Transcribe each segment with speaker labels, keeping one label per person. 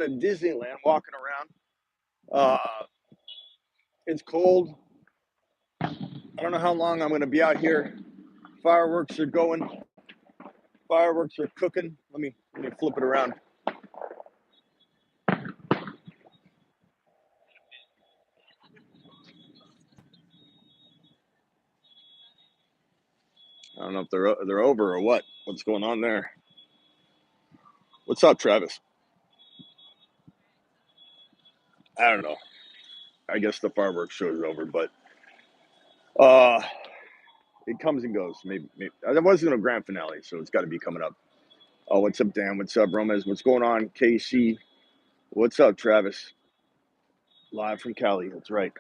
Speaker 1: at Disneyland walking around. It's cold. I don't know how long I'm going to be out here. Fireworks are going. Fireworks are cooking. Let me flip it around. I don't know if they're over or what. What's going on there? What's up, Travis? I don't know. I guess the fireworks show is over, but it comes and goes. Maybe. There wasn't a grand finale, so it's got to be coming up. Oh, what's up, Dan? What's up, Romez? What's going on, KC? What's up, Travis? Live from Cali. That's right.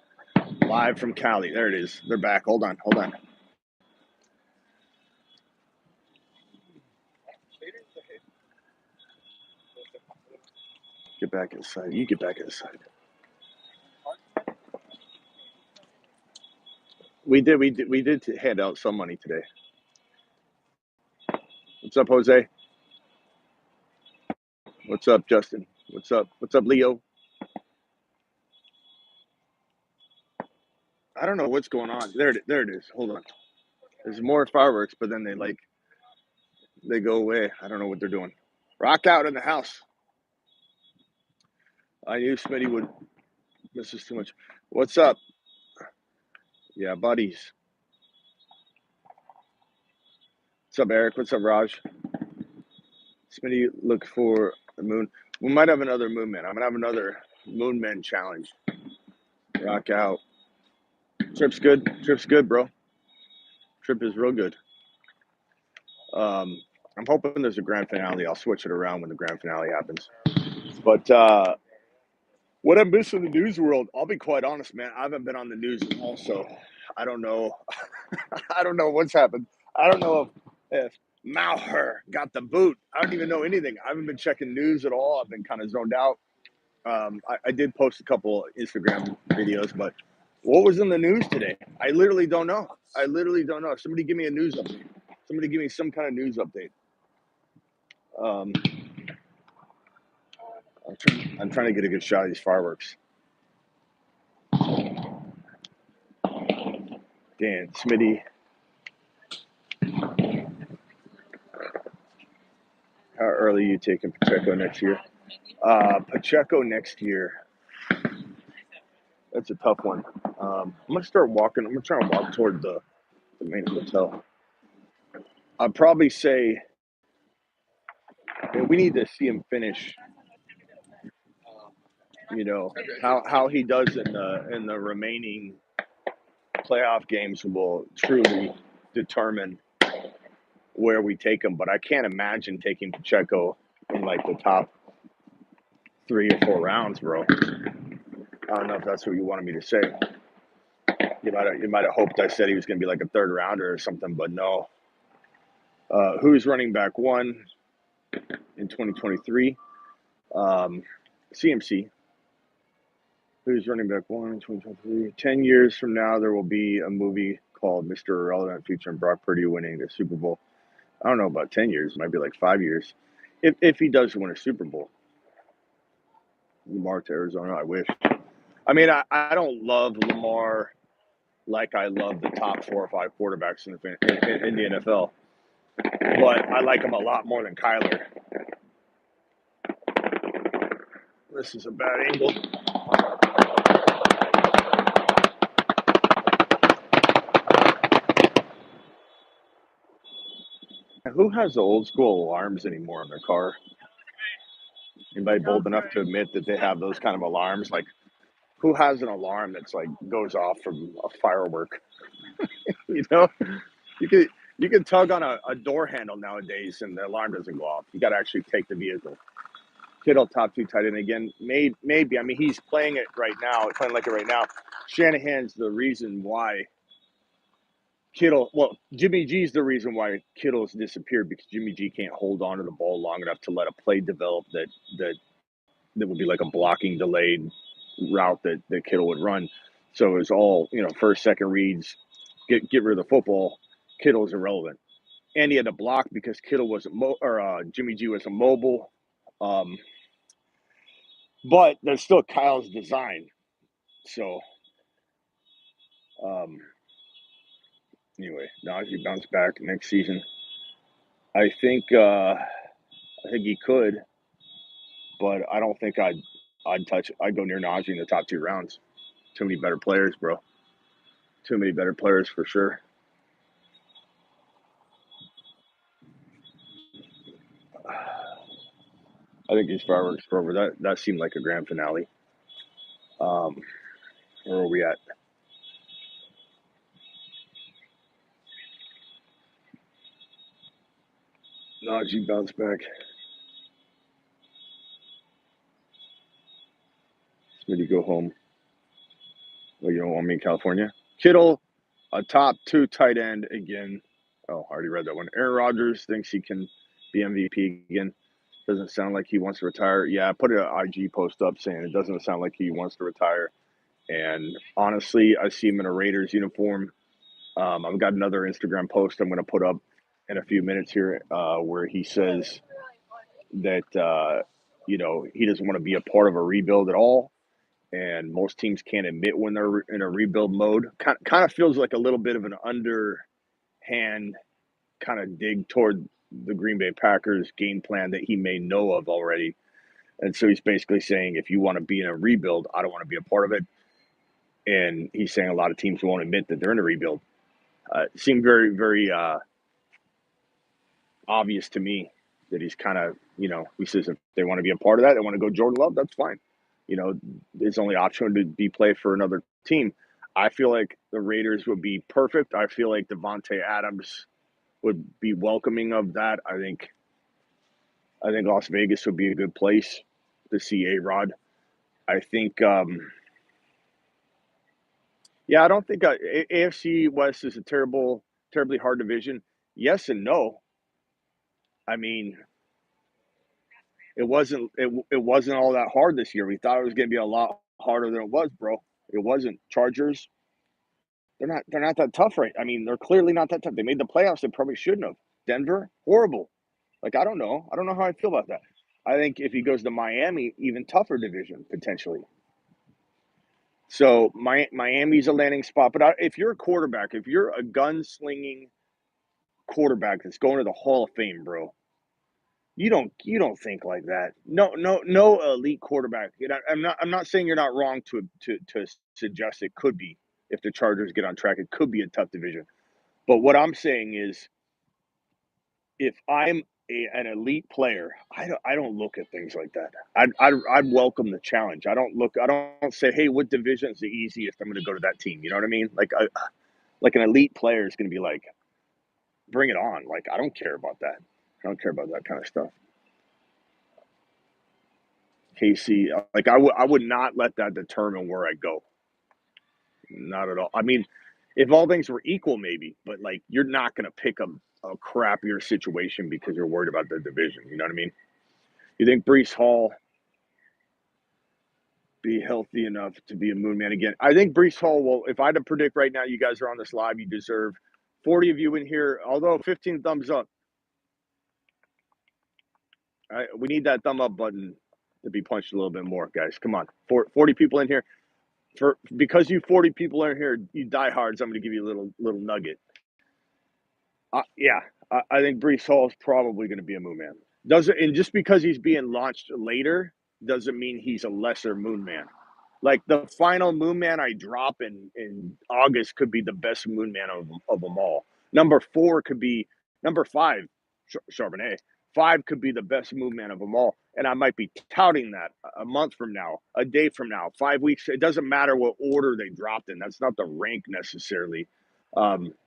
Speaker 1: Live from Cali. There it is. They're back. Hold on. Get back inside. You get back inside. We did hand out some money today. What's up, Jose? What's up, Justin? What's up, Leo? I don't know what's going on. There it is. Hold on. There's more fireworks, but then they go away. I don't know what they're doing. Rock out in the house. I knew Smitty would. This is too much. What's up? Yeah, buddies. What's up, Eric? What's up, Raj? Smitty, look for the moon. We might have another moon man. I'm gonna have another moon man challenge. Rock out. Trip's good, bro. Trip is real good. I'm hoping there's a grand finale. I'll switch it around when the grand finale happens. But what I'm missing in the news world, I'll be quite honest, man. I haven't been on the news at all, so I don't know. I don't know what's happened. I don't know if Maher got the boot. I don't even know anything. I haven't been checking news at all. I've been kind of zoned out. I did post a couple Instagram videos, but what was in the news today? I literally don't know. Somebody give me a news update. Somebody give me some kind of news update. I'm trying to get a good shot of these fireworks. Dan, Smitty. How early are you taking Pacheco next year? Pacheco next year. That's a tough one. I'm going to start walking. I'm going to try and walk toward the main hotel. I'd probably say we need to see him finish. You know, how he does in the remaining playoff games will truly determine where we take him. But I can't imagine taking Pacheco in like the top 3 or 4 rounds, bro. I don't know if that's what you wanted me to say. You might have hoped I said he was going to be like a 3rd rounder or something, but no. Who's running back 1 in 2023? CMC. Who's running back 1 in 2023? 10 years from now, there will be a movie called Mr. Irrelevant featuring Brock Purdy winning the Super Bowl. I don't know about 10 years. It might be like 5 years. If he does win a Super Bowl. Lamar to Arizona, I wish. I mean, I don't love Lamar like I love the top 4 or 5 quarterbacks in the NFL. But I like him a lot more than Kyler. This is a bad angle. Who has the old school alarms anymore in their car? Anybody bold enough to admit that they have those kind of alarms? Like, who has an alarm that's like goes off from a firework? You know, you can tug on a door handle nowadays and the alarm doesn't go off. You got to actually take the vehicle. Kittle top 2 tight end again. Maybe. I mean, he's playing it right now. Playing like it right now. Shanahan's the reason why Jimmy G's the reason why Kittle's disappeared, because Jimmy G can't hold on to the ball long enough to let a play develop that would be like a blocking delayed route that Kittle would run. So it's all, first, second reads, get rid of the football. Kittle's irrelevant. And he had to block because Kittle wasn't Jimmy G wasn't mobile. but that's still Kyle's design. So, um, anyway, Najee bounce back next season. I think he could, but I don't think I'd go near Najee in the top 2 rounds. Too many better players, bro. Too many better players for sure. I think these fireworks are over. That seemed like a grand finale. Where are we at? Najee bounce back. Smitty go home. Well, you don't want me in California. Kittle, a top 2 tight end again. Oh, I already read that one. Aaron Rodgers thinks he can be MVP again. Doesn't sound like he wants to retire. Yeah, I put an IG post up saying it doesn't sound like he wants to retire. And honestly, I see him in a Raiders uniform. I've got another Instagram post I'm going to put up in a few minutes here where he says that, he doesn't want to be a part of a rebuild at all. And most teams can't admit when they're in a rebuild mode. Kind of feels like a little bit of an underhand kind of dig toward the Green Bay Packers game plan that he may know of already. And so he's basically saying, if you want to be in a rebuild, I don't want to be a part of it. And he's saying a lot of teams won't admit that they're in a rebuild. It seemed very, very obvious to me that he's kind of, he says if they want to be a part of that, they want to go Jordan Love, that's fine. His only option would be play for another team. I feel like the Raiders would be perfect. I feel like Devontae Adams would be welcoming of that. I think Las Vegas would be a good place to see A-Rod. I think, I don't think AFC West is a terribly hard division. Yes and no. I mean, it wasn't all that hard this year. We thought it was going to be a lot harder than it was, bro. It wasn't. Chargers, they're not that tough, right? I mean, they're clearly not that tough. They made the playoffs. They probably shouldn't have. Denver, horrible. Like I don't know. I don't know how I feel about that. I think if he goes to Miami, even tougher division potentially. So Miami's a landing spot. But if you're a quarterback, if you're a gunslinging quarterback that's going to the Hall of Fame, bro, you don't think like that. No elite quarterback. I'm not saying you're not wrong to suggest it could be if the Chargers get on track. It could be a tough division. But what I'm saying is, if I'm an elite player, I don't look at things like that. I'd welcome the challenge. I don't say, hey, what division is the easiest? I'm going to go to that team. You know what I mean? Like an elite player is going to be like, bring it on. Like I don't care about that. I don't care about that kind of stuff. Casey, like I would not let that determine where I go. Not at all. I mean, if all things were equal, maybe, but like you're not going to pick a crappier situation because you're worried about the division. You know what I mean? You think Brees Hall be healthy enough to be a moon man again? I think Brees Hall will. If I had to predict right now, you guys are on this live. You deserve 40 of you in here. Although 15 thumbs up. We need that thumb up button to be punched a little bit more, guys. Come on, 40 people in here. Because you 40 people are here, you diehards. I'm going to give you a little nugget. Yeah, I think Brees Hall is probably going to be a moon man. Doesn't and just because he's being launched later doesn't mean he's a lesser moon man. Like the final moon man I drop in August could be the best moon man of them all. Number 4 could be number 5, Charbonnet. 5 could be the best moon man of them all. And I might be touting that a month from now, a day from now, 5 weeks. It doesn't matter what order they dropped in. That's not the rank necessarily.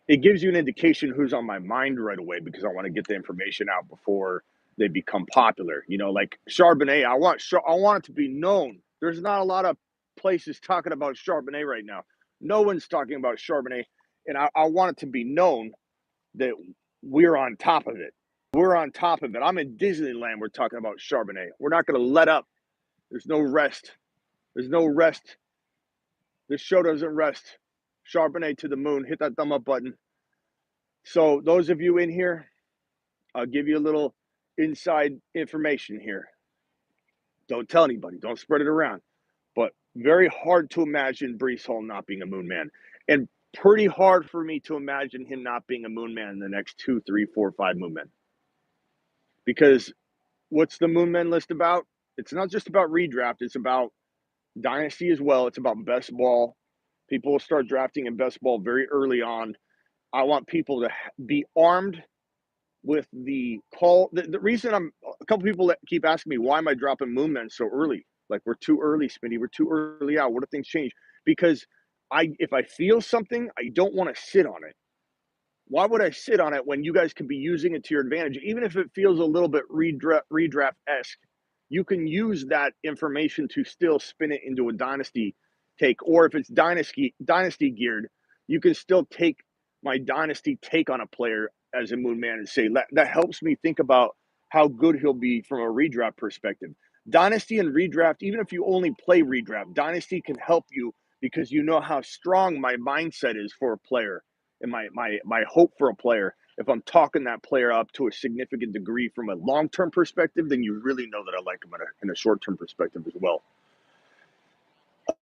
Speaker 1: It gives you an indication who's on my mind right away because I want to get the information out before they become popular. Like Charbonnet, I want it to be known. There's not a lot of places talking about Charbonnet right now. No one's talking about Charbonnet, and I want it to be known that we're on top of it. We're on top of it. I'm in Disneyland. We're talking about Charbonnet. We're not going to let up. There's no rest. There's no rest. This show doesn't rest. Charbonnet to the moon. Hit that thumb up button. So those of you in here, I'll give you a little inside information here. Don't tell anybody. Don't spread it around. But very hard to imagine Brees Hall not being a moon man. And pretty hard for me to imagine him not being a moon man in the next 2, 3, 4, 5 moon men. Because what's the moon men list about? It's not just about redraft. It's about Dynasty as well. It's about best ball. People will start drafting in best ball very early on. I want people to be armed with the call. The reason a couple people that keep asking me, why am I dropping moon men so early? Like, we're too early, Smitty. We're too early out. What if things change? Because if I feel something, I don't want to sit on it. Why would I sit on it when you guys could be using it to your advantage? Even if it feels a little bit redraft-esque, you can use that information to still spin it into a dynasty take. Or if it's dynasty geared, you can still take my dynasty take on a player as a moon man and say, that helps me think about how good he'll be from a redraft perspective. Dynasty and redraft, even if you only play redraft, dynasty can help you because you know how strong my mindset is for a player and my hope for a player. If I'm talking that player up to a significant degree from a long-term perspective, then you really know that I like him in a short-term perspective as well.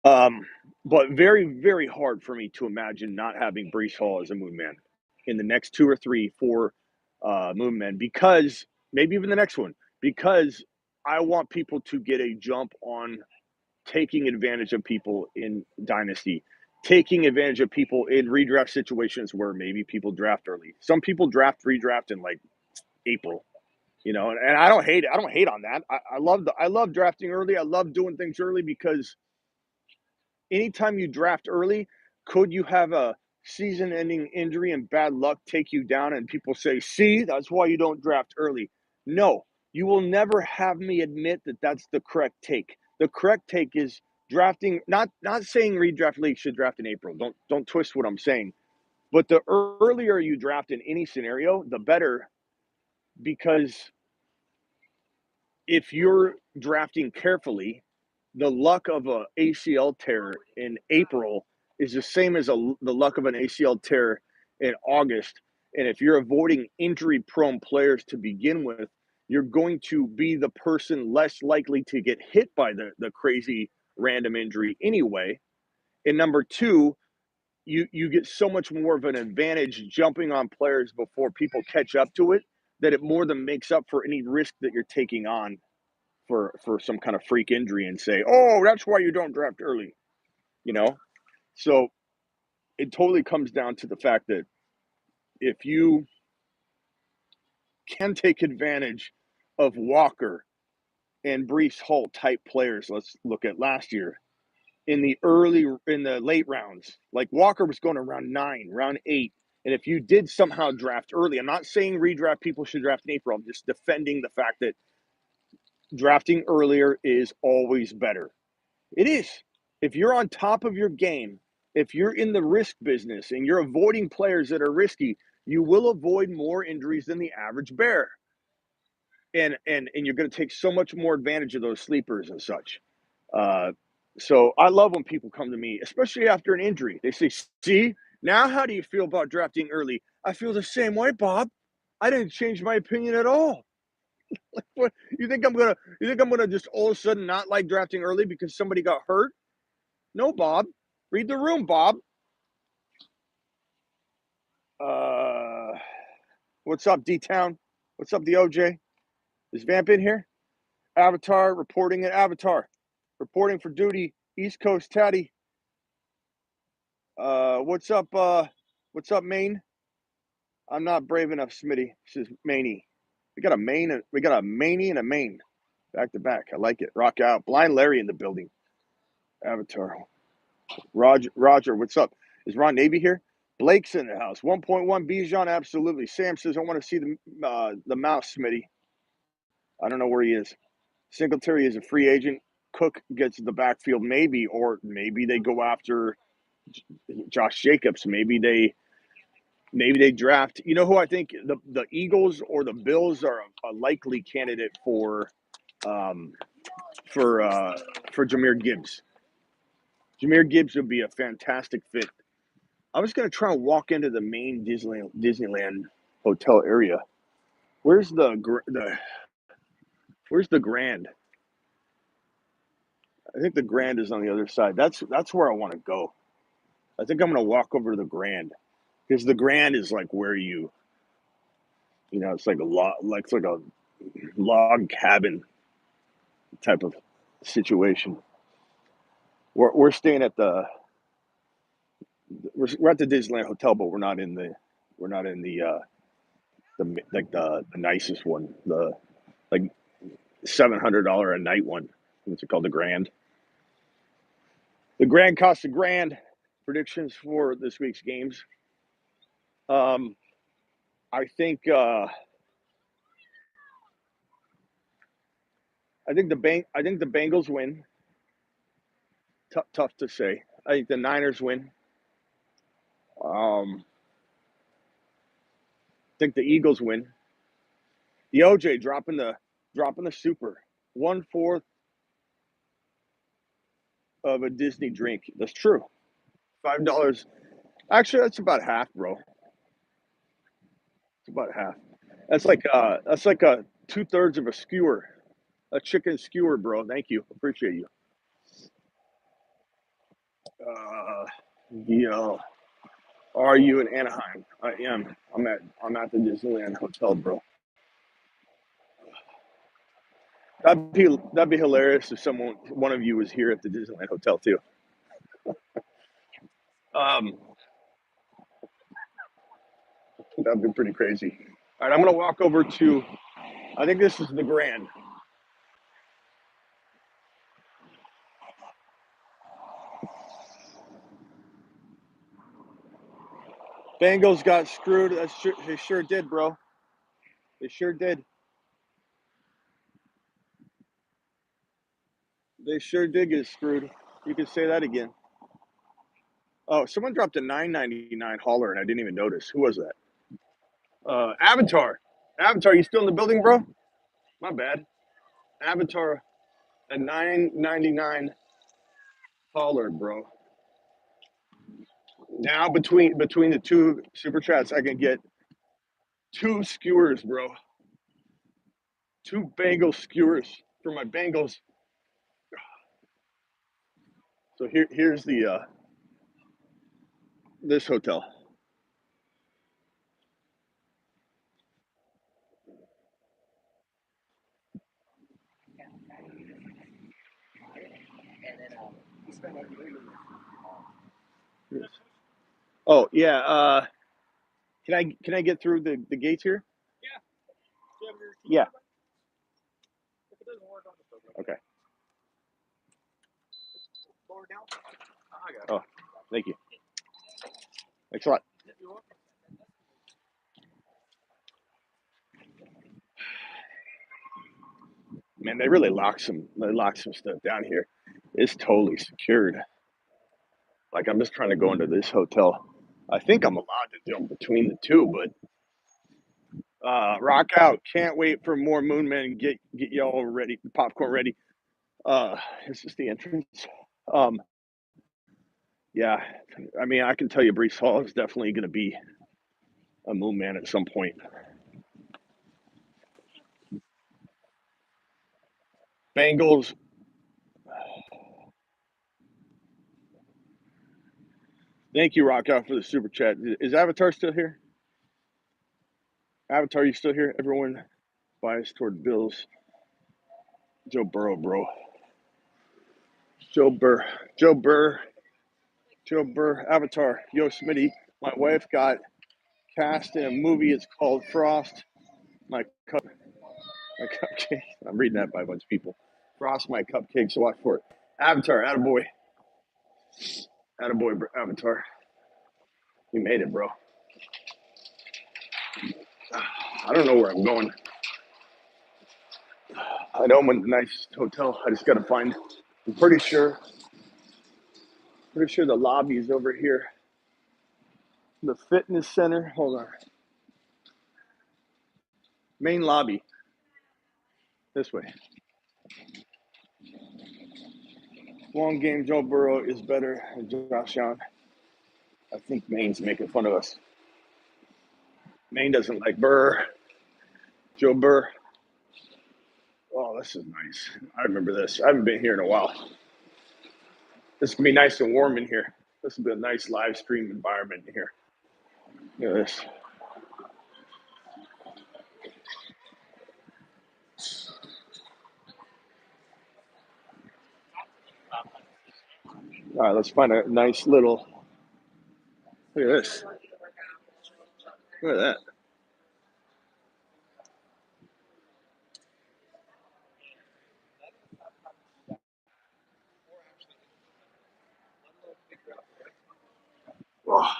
Speaker 1: But very, very hard for me to imagine not having Brees Hall as a moon man in the next 2 or 3, 4 moon men, because maybe even the next one, because I want people to get a jump on taking advantage of people in Dynasty, taking advantage of people in redraft situations where maybe people draft early. Some people redraft in like April, and I don't hate it. I don't hate on that. I love drafting early. I love doing things early because anytime you draft early, could you have a season-ending injury and bad luck take you down and people say, see, that's why you don't draft early? No, you will never have me admit that that's the correct take. The correct take is drafting, not saying redraft league should draft in April. Don't twist what I'm saying. But the earlier you draft in any scenario, the better, because if you're drafting carefully, the luck of a ACL tear in April is the same as the luck of an ACL tear in August. And if you're avoiding injury-prone players to begin with, you're going to be the person less likely to get hit by the crazy random injury anyway. And number two, you get so much more of an advantage jumping on players before people catch up to it, that it more than makes up for any risk that you're taking on for some kind of freak injury and say, oh, that's why you don't draft early, you know? So it totally comes down to the fact that if you can take advantage of Walker and Brees Hall type players, let's look at last year, in the late rounds, like Walker was going to round 9, round 8. And if you did somehow draft early, I'm not saying redraft people should draft in April. I'm just defending the fact that drafting earlier is always better. It is. If you're on top of your game, if you're in the risk business and you're avoiding players that are risky, you will avoid more injuries than the average bear. And you're going to take so much more advantage of those sleepers and such. So I love when people come to me, especially after an injury. They say, see, now how do you feel about drafting early? I feel the same way, Bob. I didn't change my opinion at all. Like, what you think I'm gonna just all of a sudden not like drafting early because somebody got hurt? No, Bob. Read the room, Bob. What's up, D-Town? What's up, the OJ? Is Vamp in here? Avatar reporting at Avatar. Reporting for duty, East Coast Tatty. What's up, Maine? I'm not brave enough, Smitty. This is Maney. We got a Maney and a Maine. Back to back. I like it. Rock out. Blind Larry in the building. Avatar. Roger, what's up? Is Ron Navy here? Blake's in the house. 1.1 Bijan, absolutely. Sam says, I want to see the mouse, Smitty. I don't know where he is. Singletary is a free agent. Cook gets the backfield, maybe, or maybe they go after Josh Jacobs. Maybe they draft. You know who I think the Eagles or the Bills are a likely candidate for Jahmyr Gibbs. Jahmyr Gibbs would be a fantastic fit. I was going to try and walk into the main Disneyland hotel area. Where's the Grand? I think the Grand is on the other side. That's where I want to go. I think I'm gonna walk over to the Grand because the Grand is like where it's like it's like a log cabin type of situation. We're staying at we're at the Disneyland hotel, but we're not in the nicest one, the like $700 a night one. What's it called? The Grand. The Grand costs a grand. Predictions for this week's games. Um, I think I think the Bengals win. Tough to say. I think the Niners win. I think the Eagles win. The OJ dropping the super 1/4 of a Disney drink. That's true. $5. Actually, that's about half, bro. It's about half. That's like a 2/3 of a skewer, a chicken skewer, bro. Thank you, appreciate you. Uh, Yo, are you in Anaheim? I am. I'm at the Disneyland hotel, bro. That'd be hilarious if one of you was here at the Disneyland hotel too. Um, that'd be pretty crazy. All right, I'm gonna walk over to. I think this is the Grand. Bengals got screwed. They sure did, bro. They sure did. They sure did get screwed. You can say that again. Oh, someone dropped a $9.99 hauler and I didn't even notice. Who was that? Avatar. Avatar, you still in the building, bro? My bad. Avatar, a $9.99 hauler, bro. Now between the two super chats, I can get two skewers, bro. Two Bengal skewers for my Bengals. So here's the this hotel. Oh yeah. Can I get through the gates here? Yeah. Okay. Oh, thank you. Thanks a lot. Man, they really locked some stuff down here. It's totally secured. Like I'm just trying to go into this hotel. I think I'm allowed to jump between the two, but rock out. Can't wait for more Moon Men. Get y'all ready, popcorn ready. This is the entrance. Um, yeah, I mean, I can tell you, Brees Hall is definitely going to be a Moon Man at some point. Bengals. Thank you, Rock Out, for the super chat. Is Avatar still here? Avatar, you still here? Everyone biased toward Bills. Joe Burrow, bro. Joe Burr. Joe Burr. Joe Burr. Avatar. Yo, Smitty. My wife got cast in a movie. It's called Frost. My cupcake. I'm reading that by a bunch of people. Frost my cupcake, so watch for it. Avatar, attaboy. Attaboy, Avatar. You made it, bro. I don't know where I'm going. I know I'm in the nicest hotel. I just got to find. I'm pretty sure the lobby is over here. The fitness center. Hold on. Main lobby. This way. Long game. Joe Burrow is better than Josh Allen. I think Maine's making fun of us. Maine doesn't like Burr. Joe Burr. Oh, this is nice. I remember this. I haven't been here in a while. This can be nice and warm in here. This will be a nice live stream environment in here. Look at this. All right, let's find a nice little. Look at this. Look at that. Oh,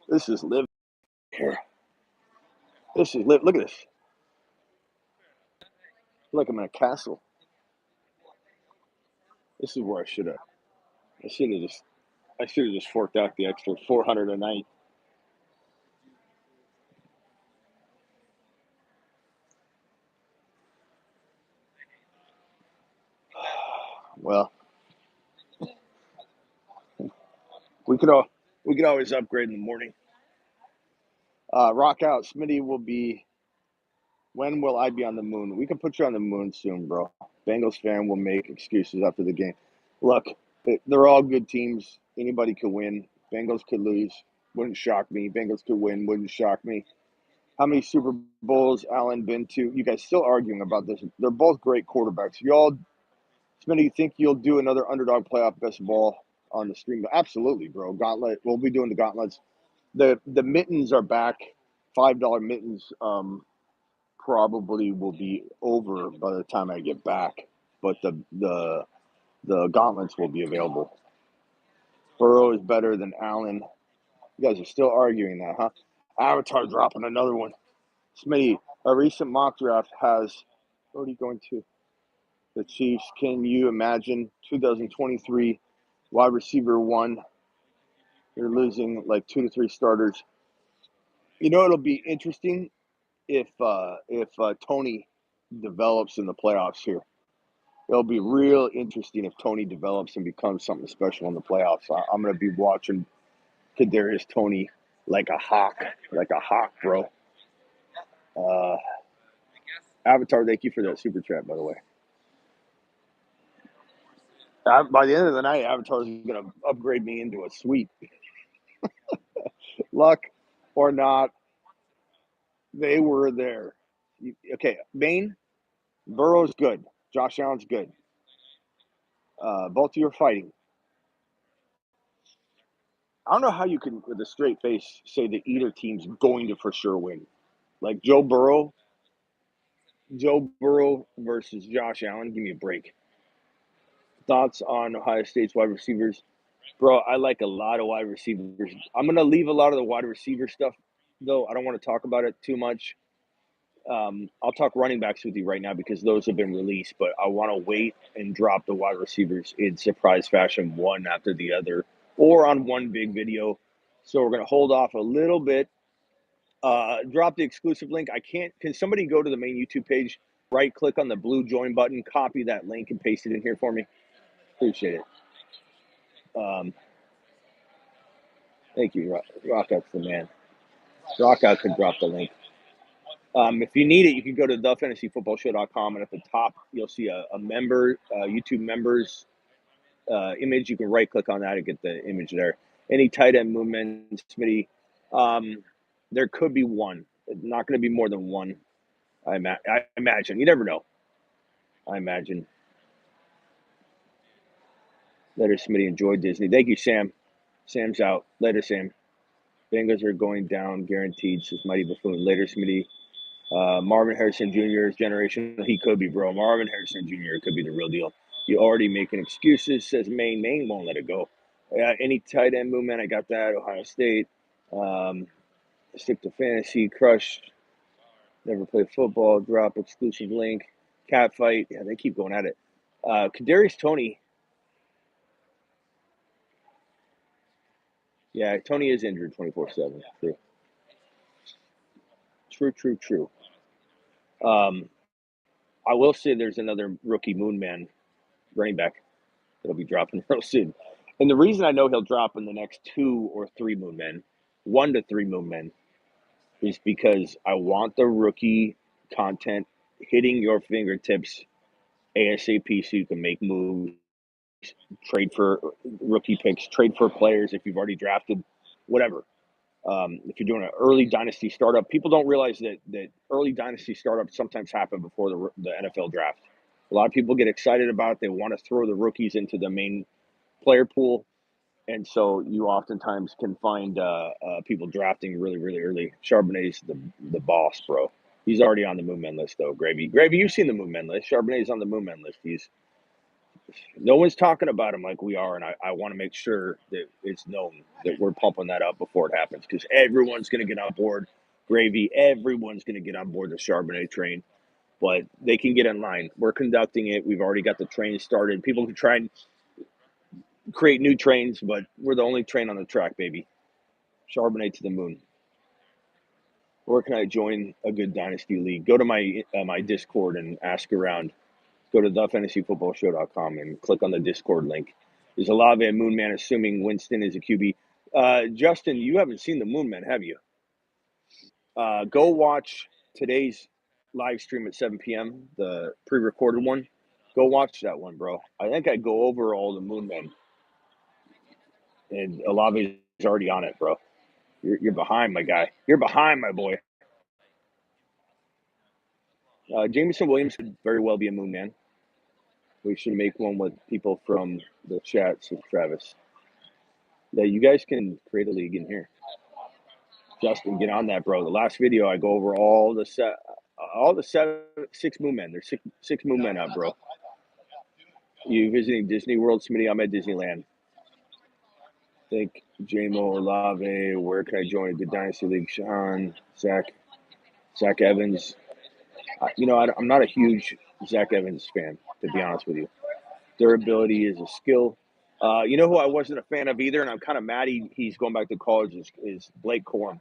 Speaker 1: this is live here. This is live. Look at this. Look, I'm in a castle. This is where I should have. I should have just forked out the extra 400 a night. Well, we could always upgrade in the morning. Rock out. Smitty will be. When will I be on the moon? We can put you on the moon soon, bro. Bengals fan will make excuses after the game. Look, they're all good teams. Anybody could win. Bengals could lose. Wouldn't shock me. Bengals could win. Wouldn't shock me. How many Super Bowls Allen been to? You guys still arguing about this? They're both great quarterbacks. Smitty, you think you'll do another underdog playoff best ball on the stream? Absolutely, bro. Gauntlet. We'll be doing the gauntlets. The mittens are back. $5 mittens. Probably will be over by the time I get back, but the gauntlets will be available. Burrow is better than Allen. You guys are still arguing that, huh? Avatar dropping another one. Smitty, a recent mock draft has already going to the Chiefs. Can you imagine 2023 wide receiver one? You're losing like 2 to 3 starters. You know, it'll be interesting if Tony develops in the playoffs here. It'll be real interesting if Tony develops and becomes something special in the playoffs. I'm going to be watching Kadarius Tony like a hawk, bro. Avatar, thank you for that super chat, by the way. By the end of the night, Avatar is going to upgrade me into a suite. Luck or not, they were there. Okay, Maine, Burrow's good. Josh Allen's good. Both of you are fighting. I don't know how you can, with a straight face, say that either team's going to for sure win. Like Joe Burrow versus Josh Allen. Give me a break. Thoughts on Ohio State's wide receivers? Bro, I like a lot of wide receivers. I'm going to leave a lot of the wide receiver stuff, though. I don't want to talk about it too much. I'll talk running backs with you right now because those have been released, but I want to wait and drop the wide receivers in surprise fashion, one after the other, or on one big video. So we're going to hold off a little bit. Drop the exclusive link. Can somebody go to the main YouTube page, right click on the blue join button, copy that link and paste it in here for me? Appreciate it. Thank you, Rockout's the man. Rockout could drop the link. If you need it, you can go to thefantasyfootballshow.com, and at the top, you'll see a member, YouTube members image. You can right click on that and get the image there. Any tight end movement, Smitty? There could be one. Not going to be more than one. I imagine. You never know. I imagine. Later, Smitty. Enjoy Disney. Thank you, Sam. Sam's out. Later, Sam. Bengals are going down, guaranteed, says Mighty Buffoon. Later, Smitty. Marvin Harrison Jr.'s generation. He could be, bro. Marvin Harrison Jr. could be the real deal. You already making excuses, says Maine. Maine won't let it go. Any tight end movement, I got that. Ohio State. Stick to fantasy. Crush. Never played football. Drop exclusive link. Cat fight. Yeah, they keep going at it. Kadarius Tony. Yeah, Tony is injured 24/7. True. I will say there's another rookie Moon Man running back that'll be dropping real soon. And the reason I know he'll drop in the next 2 or 3 Moon Men, 1 to 3 Moon Men, is because I want the rookie content hitting your fingertips ASAP so you can make moves, trade for rookie picks, trade for players if you've already drafted, whatever. If you're doing an early dynasty startup, people don't realize that early dynasty startups sometimes happen before the NFL draft. A lot of people get excited about it. They want to throw the rookies into the main player pool. And so you oftentimes can find people drafting really, really early. Charbonnet's the boss, bro. He's already on the Moon list, though. Gravy, you've seen the Moon list. Charbonnet's on the Moon list. No one's talking about him like we are, and I want to make sure that it's known that we're pumping that up before it happens because everyone's going to get on board. Gravy, everyone's going to get on board the Charbonnet train, but they can get in line. We're conducting it. We've already got the train started. People can try and create new trains, but we're the only train on the track, baby. Charbonnet to the moon. Where can I join a good dynasty league? Go to my Discord and ask around. Go to thefantasyfootballshow.com and click on the Discord link. Is Olave a Moonman, assuming Winston is a QB? Justin, you haven't seen the Moonman, have you? Go watch today's live stream at 7 p.m., the pre-recorded one. Go watch that one, bro. I think I go over all the Moonmen. And Olave is already on it, bro. You're behind, my guy. You're behind, my boy. Jameson Williams could very well be a moon man. We should make one with people from the chat, says Travis. Yeah, you guys can create a league in here. Justin, get on that, bro. The last video, I go over all the six moon men. There's six moon men out, bro. You visiting Disney World, Smitty? I'm at Disneyland. Think JMO Olave. Where can I join a good dynasty league? Sean, Zach Evans. I'm not a huge Zach Evans fan, to be honest with you. Durability is a skill. You know who I wasn't a fan of either, and I'm kind of mad he's going back to college, is Blake Corum.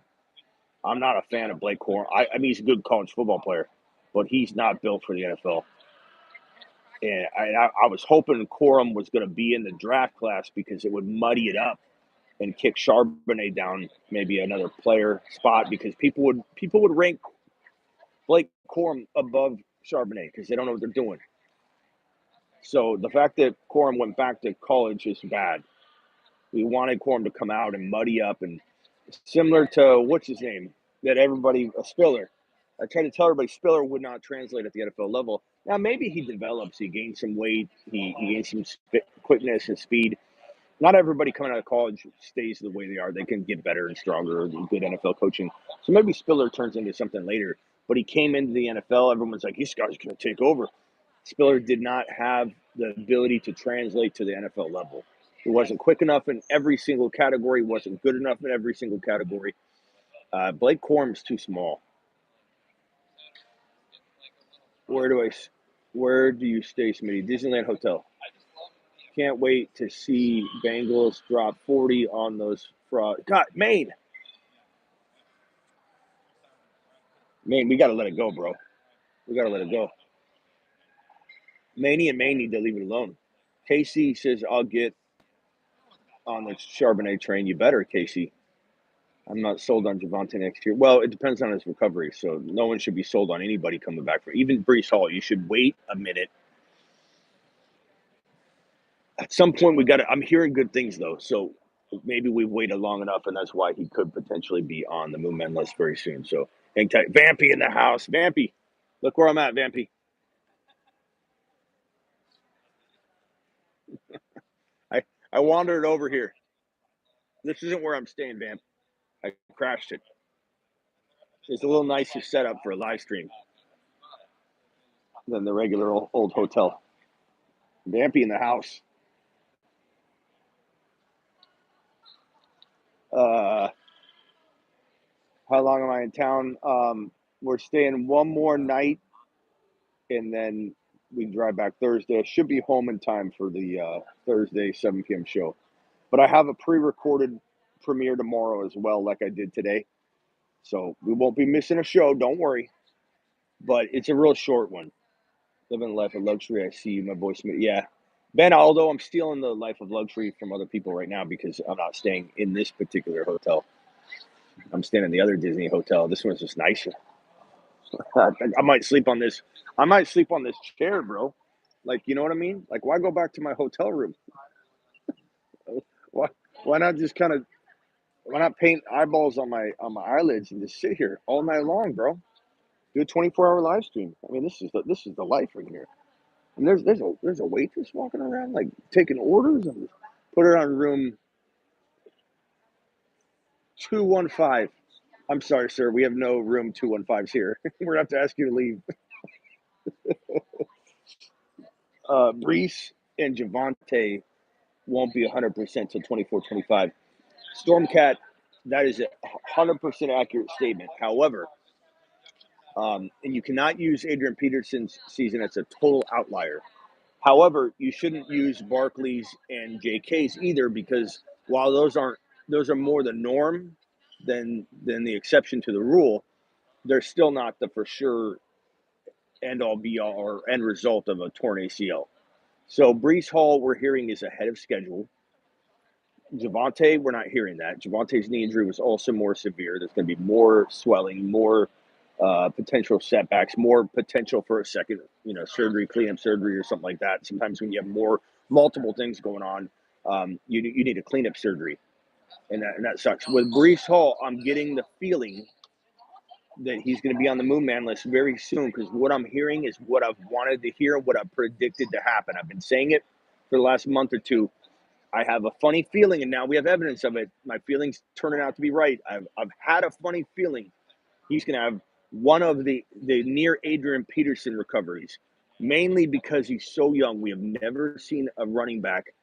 Speaker 1: I'm not a fan of Blake Corum. I mean, he's a good college football player, but he's not built for the NFL. And I was hoping Corum was going to be in the draft class because it would muddy it up and kick Charbonnet down maybe another player spot because people would rank Blake Corum above Charbonnet because they don't know what they're doing. So the fact that Corum went back to college is bad. We wanted Corum to come out and muddy up, and similar to what's his name that everybody Spiller. I tried to tell everybody Spiller would not translate at the NFL level. Now maybe he develops, he gains some weight, he gains some quickness and speed. Not everybody coming out of college stays the way they are. They can get better and stronger with good NFL coaching. So maybe Spiller turns into something later. But he came into the NFL. Everyone's like, this guy's going to take over. Spiller did not have the ability to translate to the NFL level. He wasn't quick enough in every single category. Wasn't good enough in every single category. Blake Corum's too small. Where do you stay, Smitty? Disneyland Hotel. Can't wait to see Bengals drop 40 on those fraud. God, Maine, we got to let it go, bro. We got to let it go. Maine need to leave it alone. Casey says, I'll get on the Charbonnet train. You better, Casey. I'm not sold on Javonte next year. Well, it depends on his recovery. So no one should be sold on anybody coming back for even Breece Hall. You should wait a minute. At some point, I'm hearing good things, though. So maybe we've waited long enough, and that's why he could potentially be on the Moonman list very soon. So hang tight. Vampy in the house. Vampy. Look where I'm at, Vampy. I wandered over here. This isn't where I'm staying, Vamp. I crashed it. It's a little nicer setup for a live stream than the regular old hotel. Vampy in the house. How long am I in town? We're staying one more night, and then we drive back Thursday. I should be home in time for the Thursday 7 p.m. show. But I have a pre-recorded premiere tomorrow as well, like I did today. So we won't be missing a show. Don't worry. But it's a real short one. Living a life of luxury. I see you, my boy Smith. Yeah. Ben, although I'm stealing the life of luxury from other people right now because I'm not staying in this particular hotel. I'm staying in the other Disney hotel. This one's just nicer. I might sleep on this. I might sleep on this chair, bro. Like, you know what I mean? Like, why go back to my hotel room? Why why not just kind of why not paint eyeballs on my eyelids and just sit here all night long, bro? Do a 24-hour live stream. I mean, this is the life right here. And there's a waitress walking around like taking orders and put her on room 215. I'm sorry, sir. We have no room 215s here. We're gonna have to ask you to leave. Brees and Javante won't be 100% till 24-25. Stormcat, that is a 100% accurate statement. However, and you cannot use Adrian Peterson's season as a total outlier. However, you shouldn't use Barkley's and JK's either because while those are more the norm than the exception to the rule, they're still not the for sure end all be all or end result of a torn ACL. So Brees Hall, we're hearing, is ahead of schedule. Javante, we're not hearing that. Javante's knee injury was also more severe. There's going to be more swelling, more potential setbacks, more potential for a second, surgery, cleanup surgery, or something like that. Sometimes when you have multiple things going on, you need a cleanup surgery, and that sucks. With Brees Hall, I'm getting the feeling that he's going to be on the Moon Man list very soon because what I'm hearing is what I've wanted to hear, what I've predicted to happen. I've been saying it for the last month or two. I have a funny feeling, and now we have evidence of it. My feeling's turning out to be right. I've had a funny feeling he's going to have one of the near Adrian Peterson recoveries, mainly because he's so young. We have never seen a running back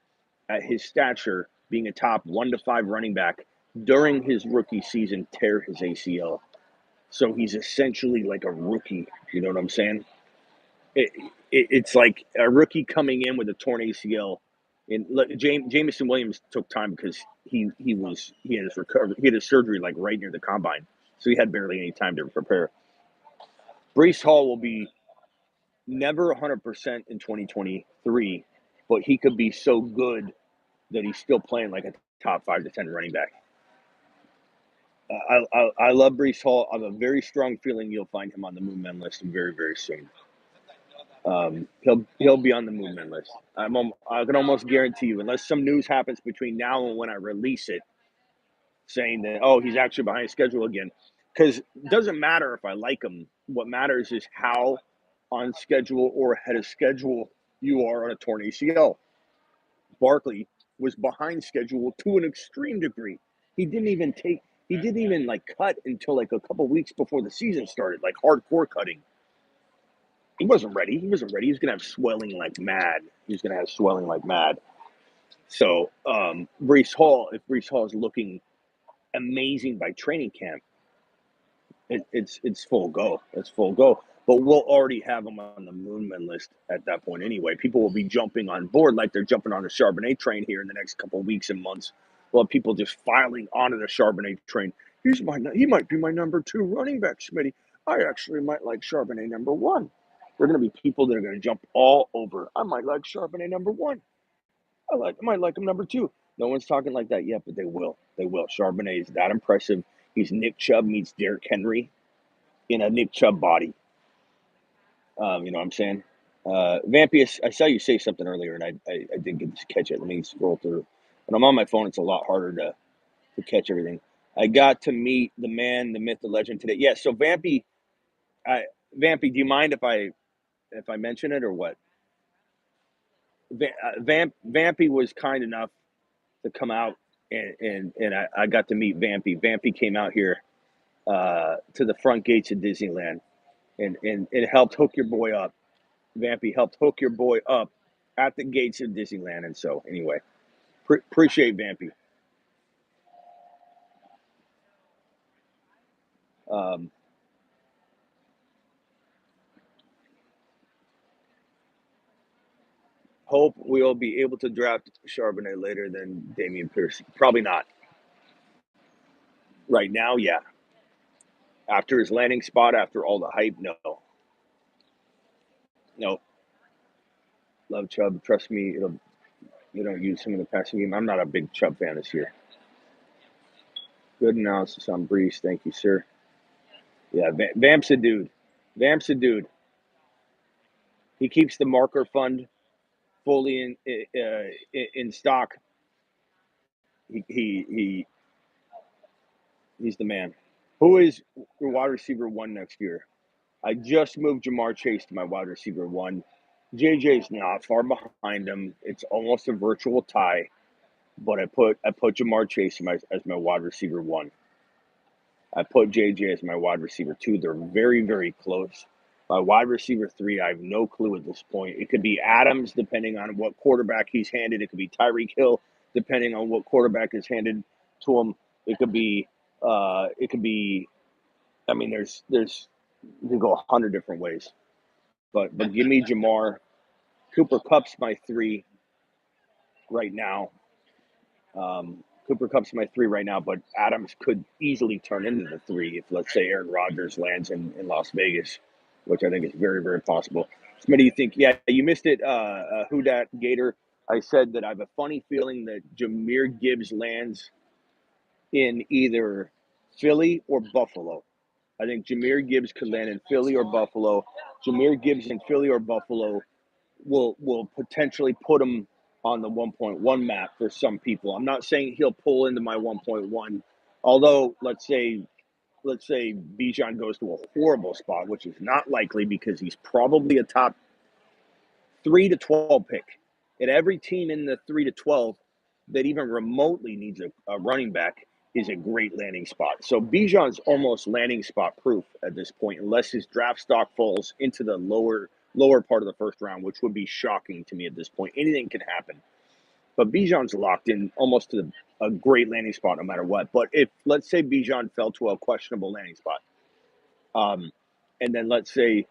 Speaker 1: at his stature being a top 1 to 5 running back during his rookie season tear his ACL. So he's essentially like a rookie. You know what I'm saying? It's like a rookie coming in with a torn ACL. And Jameson Williams took time because he had his recovery. He had his surgery like right near the combine, so he had barely any time to prepare. Brees Hall will be never 100% in 2023, but he could be so good that he's still playing like a top 5 to 10 running back. I love Brees Hall. I have a very strong feeling you'll find him on the Moon Man list very, very soon. He'll be on the movement list. I can almost guarantee you, unless some news happens between now and when I release it, saying that he's actually behind schedule again. Because it doesn't matter if I like him. What matters is how on schedule or ahead of schedule you are on a torn ACL. Barkley was behind schedule to an extreme degree. He didn't even like cut until like a couple weeks before the season started, like hardcore cutting. He wasn't ready. He was going to have swelling like mad. So, if Brees Hall is looking amazing by training camp, it's full go. It's full go. But we'll already have him on the Moonman list at that point anyway. People will be jumping on board like they're jumping on the Charbonnet train here in the next couple of weeks and months. Well, people just filing onto the Charbonnet train. He might be my number 2 running back, Smitty. I actually might like Charbonnet number 1. There are going to be people that are going to jump all over. I might like Charbonnet number 1. I might like him number 2. No one's talking like that yet, but they will. They will. Charbonnet is that impressive. He's Nick Chubb meets Derrick Henry in a Nick Chubb body. You know what I'm saying? Vampy, I saw you say something earlier, and I didn't get to catch it. Let me scroll through. When I'm on my phone, it's a lot harder to catch everything. I got to meet the man, the myth, the legend today. Yeah, so Vampy, do you mind if I mention it or what? Vampy was kind enough to come out, and I got to meet Vampy. Vampy came out here to the front gates of Disneyland, and it helped hook your boy up. Vampy helped hook your boy up at the gates of Disneyland, and so anyway, appreciate Vampy. Hope we'll be able to draft Charbonnet later than Damian Pierce. Probably not. Right now, yeah. After his landing spot, after all the hype, no. No. Love Chubb. Trust me, you don't use him in the passing game. I'm not a big Chubb fan this year. Good analysis on Brees. Thank you, sir. Yeah, Vamp's a dude. Vamp's a dude.
Speaker 2: He keeps the marker fund fully in stock. He's the man. Who is wide receiver one next year? I just moved Jamar Chase to my wide receiver one. JJ's not far behind him. It's almost a virtual tie, but I put Jamar Chase as my wide receiver one. I put JJ as my wide receiver two. They're very, very close. My wide receiver three, I have no clue at this point. It could be Adams, depending on what quarterback he's handed. It could be Tyreek Hill, depending on what quarterback is handed to him. It could be. It could be. I mean, there's. You can go 100 different ways. But give me Jamar. Cooper Kupp's my three right now. Cooper Kupp's my three right now, but Adams could easily turn into the three if, let's say, Aaron Rodgers lands in Las Vegas, which I think is very, very possible. Smitty, you think, yeah, you missed it, Who Dat Gator. I said that I have a funny feeling that Jahmyr Gibbs lands in either Philly or Buffalo. I think Jahmyr Gibbs could land in Philly or Buffalo. Jahmyr Gibbs in Philly or Buffalo will potentially put him on the 1.1 map for some people. I'm not saying he'll pull into my 1.1, although let's say Bijan goes to a horrible spot, which is not likely because he's probably a top 3 to 12 pick. And every team in the 3 to 12 that even remotely needs a running back is a great landing spot. So Bijan's almost landing spot proof at this point, unless his draft stock falls into the lower part of the first round, which would be shocking to me at this point. Anything can happen. But Bijan's locked in almost to a great landing spot no matter what. But if, let's say, Bijan fell to a questionable landing spot, and then let's say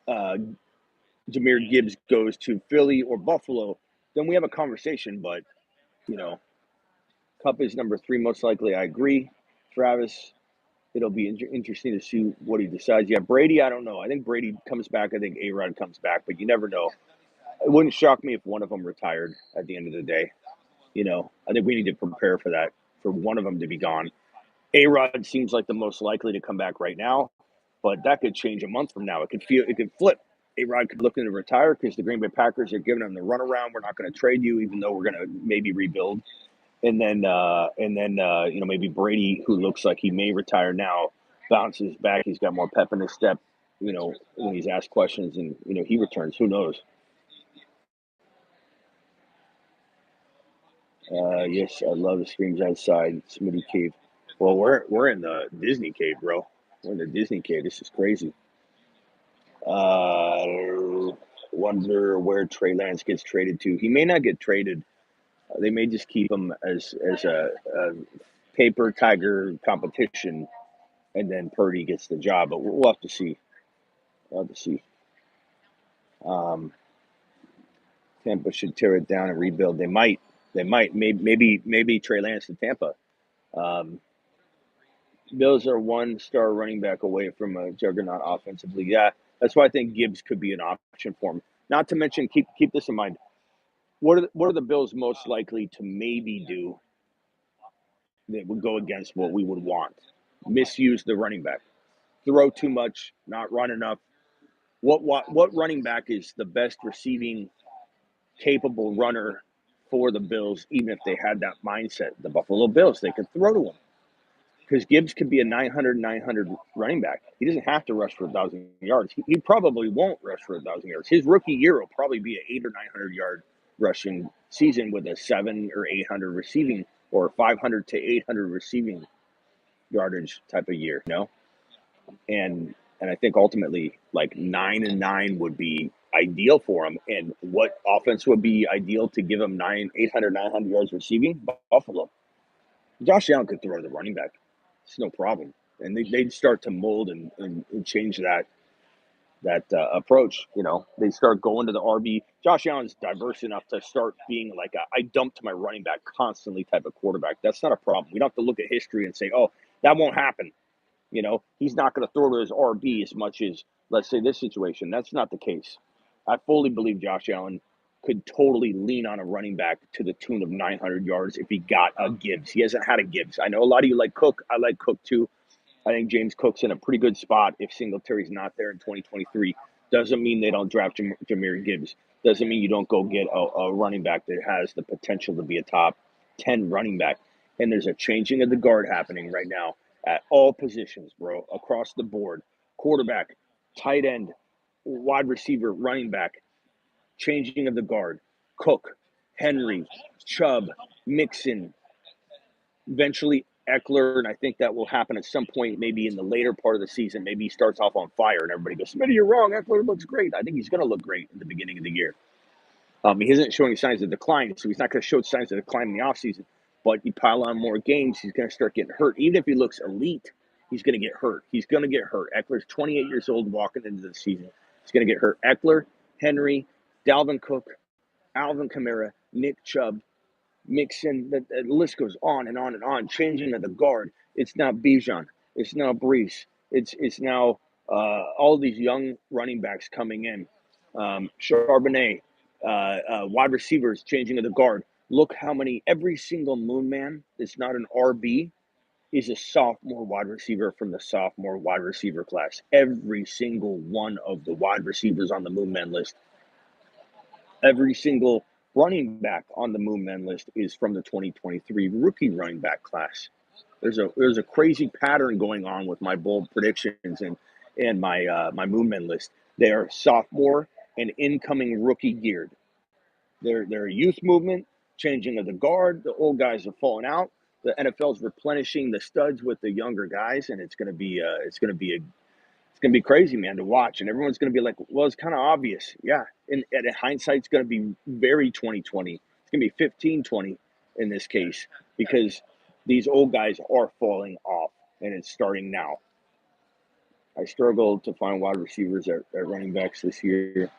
Speaker 2: Jahmyr Gibbs goes to Philly or Buffalo, then we have a conversation. But, Kupp is number 3 most likely. I agree. Travis, it'll be interesting to see what he decides. Yeah, Brady, I don't know. I think Brady comes back. I think A-Rod comes back, but you never know. It wouldn't shock me if one of them retired at the end of the day. I think we need to prepare for that, for one of them to be gone. A-Rod seems like the most likely to come back right now, but that could change a month from now. It could flip. A-Rod could look to retire because the Green Bay Packers are giving him the runaround. We're not going to trade you, even though we're going to maybe rebuild. And then maybe Brady, who looks like he may retire now, bounces back. He's got more pep in his step, when he's asked questions, and he returns. Who knows? Yes, I love the streams outside Smitty Cave. Well, we're in the Disney cave, bro. We're in the Disney cave. This is crazy. Wonder where Trey Lance gets traded to. He may not get traded. They may just keep him as a paper tiger competition, and then Purdy gets the job. But we'll have to see. We'll have to see. Tampa should tear it down and rebuild. They might. Maybe Trey Lance to Tampa. Bills are 1-star running back away from a juggernaut offensively. Yeah, that's why I think Gibbs could be an option for him. Not to mention, keep this in mind. What are the Bills most likely to maybe do that would go against what we would want? Misuse the running back, throw too much, not run enough. What running back is the best receiving capable runner for the Bills? Even if they had that mindset, the Buffalo Bills, they could throw to him. Because Gibbs could be a 900 running back. He doesn't have to rush for 1,000 yards. He probably won't rush for 1,000 yards. His rookie year will probably be an 800 or 900 yard rushing season with a 700 or 800 receiving, or 500 to 800 receiving yardage type of year. And I think ultimately, like 9-9 would be ideal for him. And what offense would be ideal to give him 800, 900 yards receiving? Buffalo. Josh Allen could throw the running back. It's no problem. And they'd start to mold and change that approach. They start going to the RB. Josh Allen's diverse enough to start being like I dump to my running back constantly type of quarterback. That's not a problem. We don't have to look at history and say, oh, that won't happen. He's not going to throw to his RB as much as, let's say, this situation. That's not the case. I fully believe Josh Allen could totally lean on a running back to the tune of 900 yards if he got a Gibbs. He hasn't had a Gibbs. I know a lot of you like Cook. I like Cook too. I think James Cook's in a pretty good spot if Singletary's not there in 2023. Doesn't mean they don't draft Jahmyr Gibbs. Doesn't mean you don't go get a running back that has the potential to be a top 10 running back. And there's a changing of the guard happening right now at all positions, bro, across the board. Quarterback, tight end, wide receiver, running back, changing of the guard. Cook, Henry, Chubb, Mixon, eventually Eckler, and I think that will happen at some point, maybe in the later part of the season. Maybe he starts off on fire and everybody goes, Smitty, you're wrong. Eckler looks great. I think he's going to look great in the beginning of the year. He isn't showing signs of decline, so he's not going to show signs of decline in the offseason. But you pile on more games, he's going to start getting hurt. Even if he looks elite, he's going to get hurt. He's going to get hurt. Eckler's 28 years old walking into the season. He's going to get hurt. Eckler, Henry, Dalvin Cook, Alvin Kamara, Nick Chubb, Mixon, the list goes on and on and on. Changing of the guard. It's now Bijan. It's now Brees. It's now all these young running backs coming in. Charbonnet, wide receivers changing of the guard. Look how many, every single Moon Man that's not an RB is a sophomore wide receiver from the sophomore wide receiver class. Every single one of the wide receivers on the Moon Man list. Every single running back on the Moon Man list is from the 2023 rookie running back class. There's a crazy pattern going on with my bold predictions and my Moon Man list. They are sophomore and incoming rookie geared. They're a youth movement, changing of the guard. The old guys are falling out. The NFL's replenishing the studs with the younger guys, and it's gonna be crazy, man, to watch. And everyone's going to be like, well, it's kind of obvious. Yeah. And hindsight's going to be very 2020. It's going to be 15-20 in this case because these old guys are falling off, and it's starting now. I struggled to find wide receivers at running backs this year.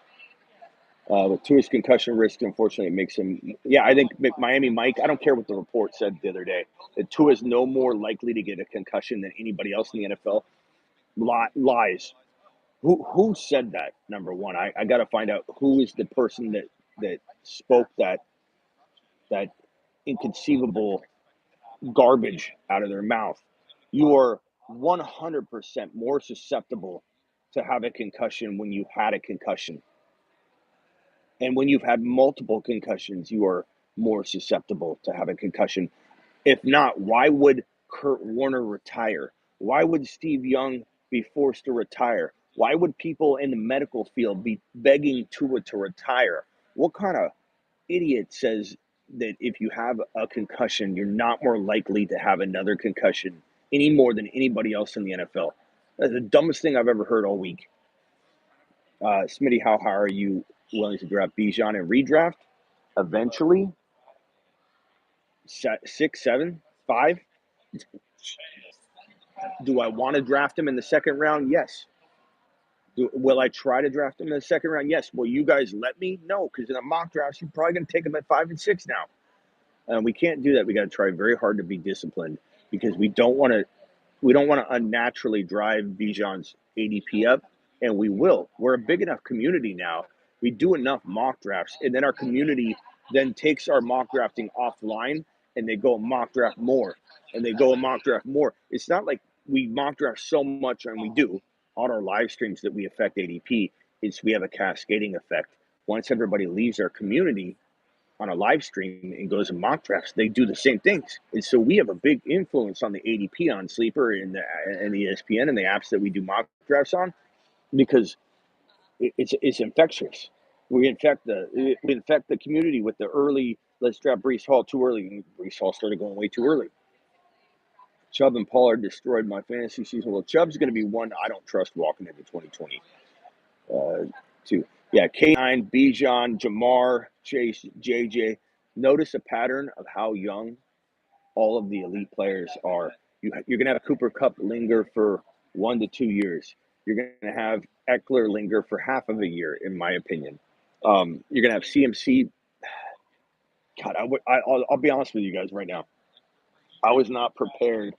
Speaker 2: With Tua's concussion risk, unfortunately, it makes him. Yeah, I think Miami Mike, I don't care what the report said the other day, that Tua's no more likely to get a concussion than anybody else in the NFL. Lies. Who said that? Number one, I got to find out who is the person that spoke that inconceivable garbage out of their mouth. You are 100% more susceptible to have a concussion when you've had a concussion, and when you've had multiple concussions, you are more susceptible to have a concussion. If not, why would Kurt Warner retire? Why would Steve Young be forced to retire? Why would people in the medical field be begging Tua to retire? What kind of idiot says that if you have a concussion, you're not more likely to have another concussion any more than anybody else in the NFL? That's the dumbest thing I've ever heard all week. Smitty, how high are you willing to draft Bijan and redraft? Eventually, 6, 7, 5. Do I want to draft him in the second round? Yes. Will I try to draft him in the second round? Yes. Will you guys let me? No, because in a mock draft, you're probably going to take him at 5 and 6 now. We can't do that. We got to try very hard to be disciplined because we don't want to unnaturally drive Bijan's ADP up, and we will. We're a big enough community now. We do enough mock drafts, and then our community then takes our mock drafting offline, and they go mock draft more, and they go mock draft more. It's not like we mock draft so much, and we do on our live streams that we affect ADP. It's we have a cascading effect. Once everybody leaves our community on a live stream and goes and mock drafts, they do the same things. And so we have a big influence on the ADP on Sleeper and the ESPN and the apps that we do mock drafts on because it's infectious. We infect the community with the early, let's draft Breece Hall too early. Breece Hall started going way too early. Chubb and Pollard destroyed my fantasy season. Well, Chubb's going to be one I don't trust walking into 2022. Yeah, K9, Bijan, Jamar, Chase, JJ. Notice a pattern of how young all of the elite players are. You're going to have Cooper Kupp linger for 1 to 2 years. You're going to have Eckler linger for half of a year, in my opinion. You're going to have CMC. God, I'll be honest with you guys right now. I was not prepared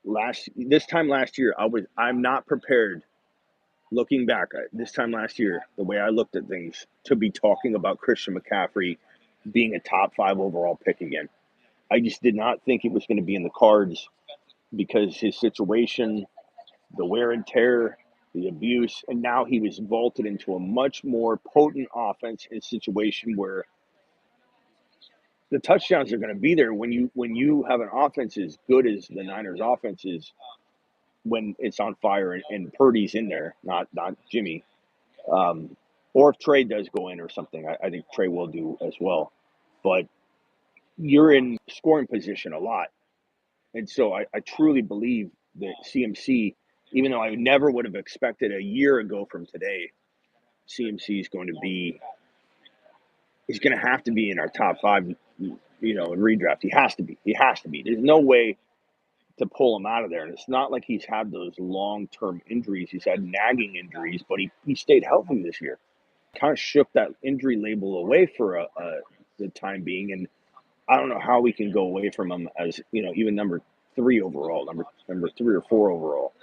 Speaker 2: this time last year. I'm not prepared. Looking back, this time last year, the way I looked at things, to be talking about Christian McCaffrey being a top 5 overall pick again. I just did not think it was going to be in the cards because his situation, the wear and tear, the abuse, and now he was vaulted into a much more potent offense in a situation where the touchdowns are going to be there when you have an offense as good as the Niners offense is when it's on fire and Purdy's in there, not Jimmy. Um, or if Trey does go in or something, I think Trey will do as well. But you're in scoring position a lot. And so I truly believe that CMC, even though I never would have expected a year ago from today, CMC is going to be, he's going to have to be in our top five, in redraft. He has to be. He has to be. There's no way to pull him out of there. And it's not like he's had those long-term injuries. He's had nagging injuries, but he stayed healthy this year. Kind of shook that injury label away for the time being. And I don't know how we can go away from him as, even number 3 overall, number 3 or 4 overall.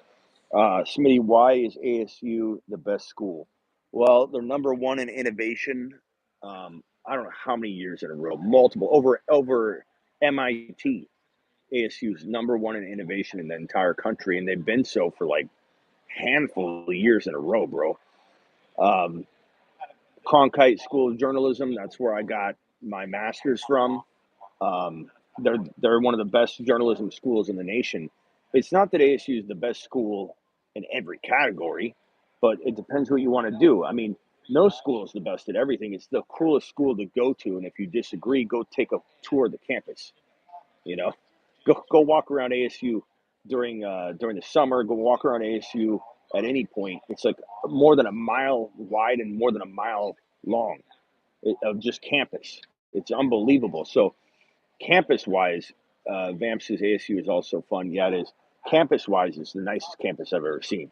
Speaker 2: Smitty, why is ASU the best school? Well, they're number 1 in innovation. I don't know how many years in a row, multiple over MIT. ASU's number 1 in innovation in the entire country, and they've been so for like handful of years in a row, bro. Cronkite School of Journalism, that's where I got my master's from. They're one of the best journalism schools in the nation. It's not that ASU is the best school in every category, but it depends what you want to do. I mean, no school is the best at everything. It's the coolest school to go to, and if you disagree, go take a tour of the campus. You know, go walk around ASU during the summer. Go walk around ASU at any point. It's like more than a mile wide and more than a mile long of just campus. It's unbelievable. So campus-wise, Vamp says ASU is also fun. Yeah, it is. Campus-wise, it's the nicest campus I've ever seen.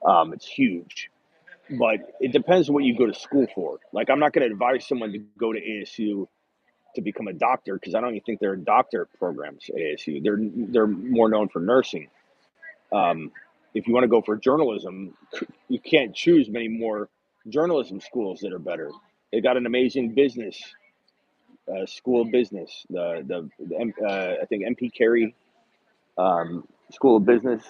Speaker 2: It's huge. But it depends on what you go to school for. Like, I'm not going to advise someone to go to ASU to become a doctor because I don't even think there are doctor programs at ASU. They're more known for nursing. If you want to go for journalism, you can't choose many more journalism schools that are better. They got an amazing business school of business. I think MP Carey School of Business.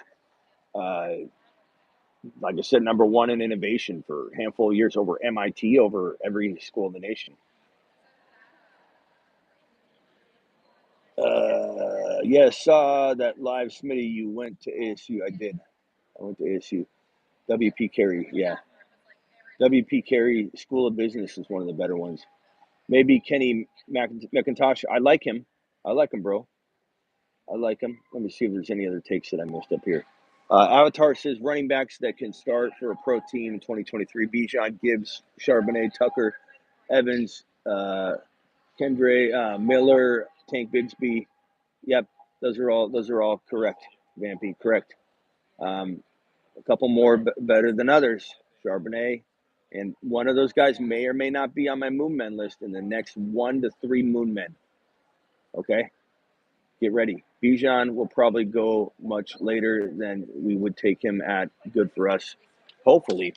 Speaker 2: Like I said, number 1 in innovation for a handful of years over MIT, over every school in the nation. Yes, saw that live, Smitty. You went to ASU. I did. I went to ASU. WP Carey, yeah. WP Carey School of Business is one of the better ones. Maybe Kenny McIntosh. I like him. Bro. I like him. Let me see if there's any other takes that I missed up here. Avatar says running backs that can start for a pro team in 2023: Bijan, Gibbs, Charbonnet, Tucker, Evans, Kendre, Miller, Tank Bigsby. Yep, those are all correct. Vampy, correct. A couple more better than others. Charbonnet, and one of those guys may or may not be on my Moon Men list in the next 1 to 3 Moon Men. Okay. Get ready. Bijan will probably go much later than we would take him at. Good for us, hopefully.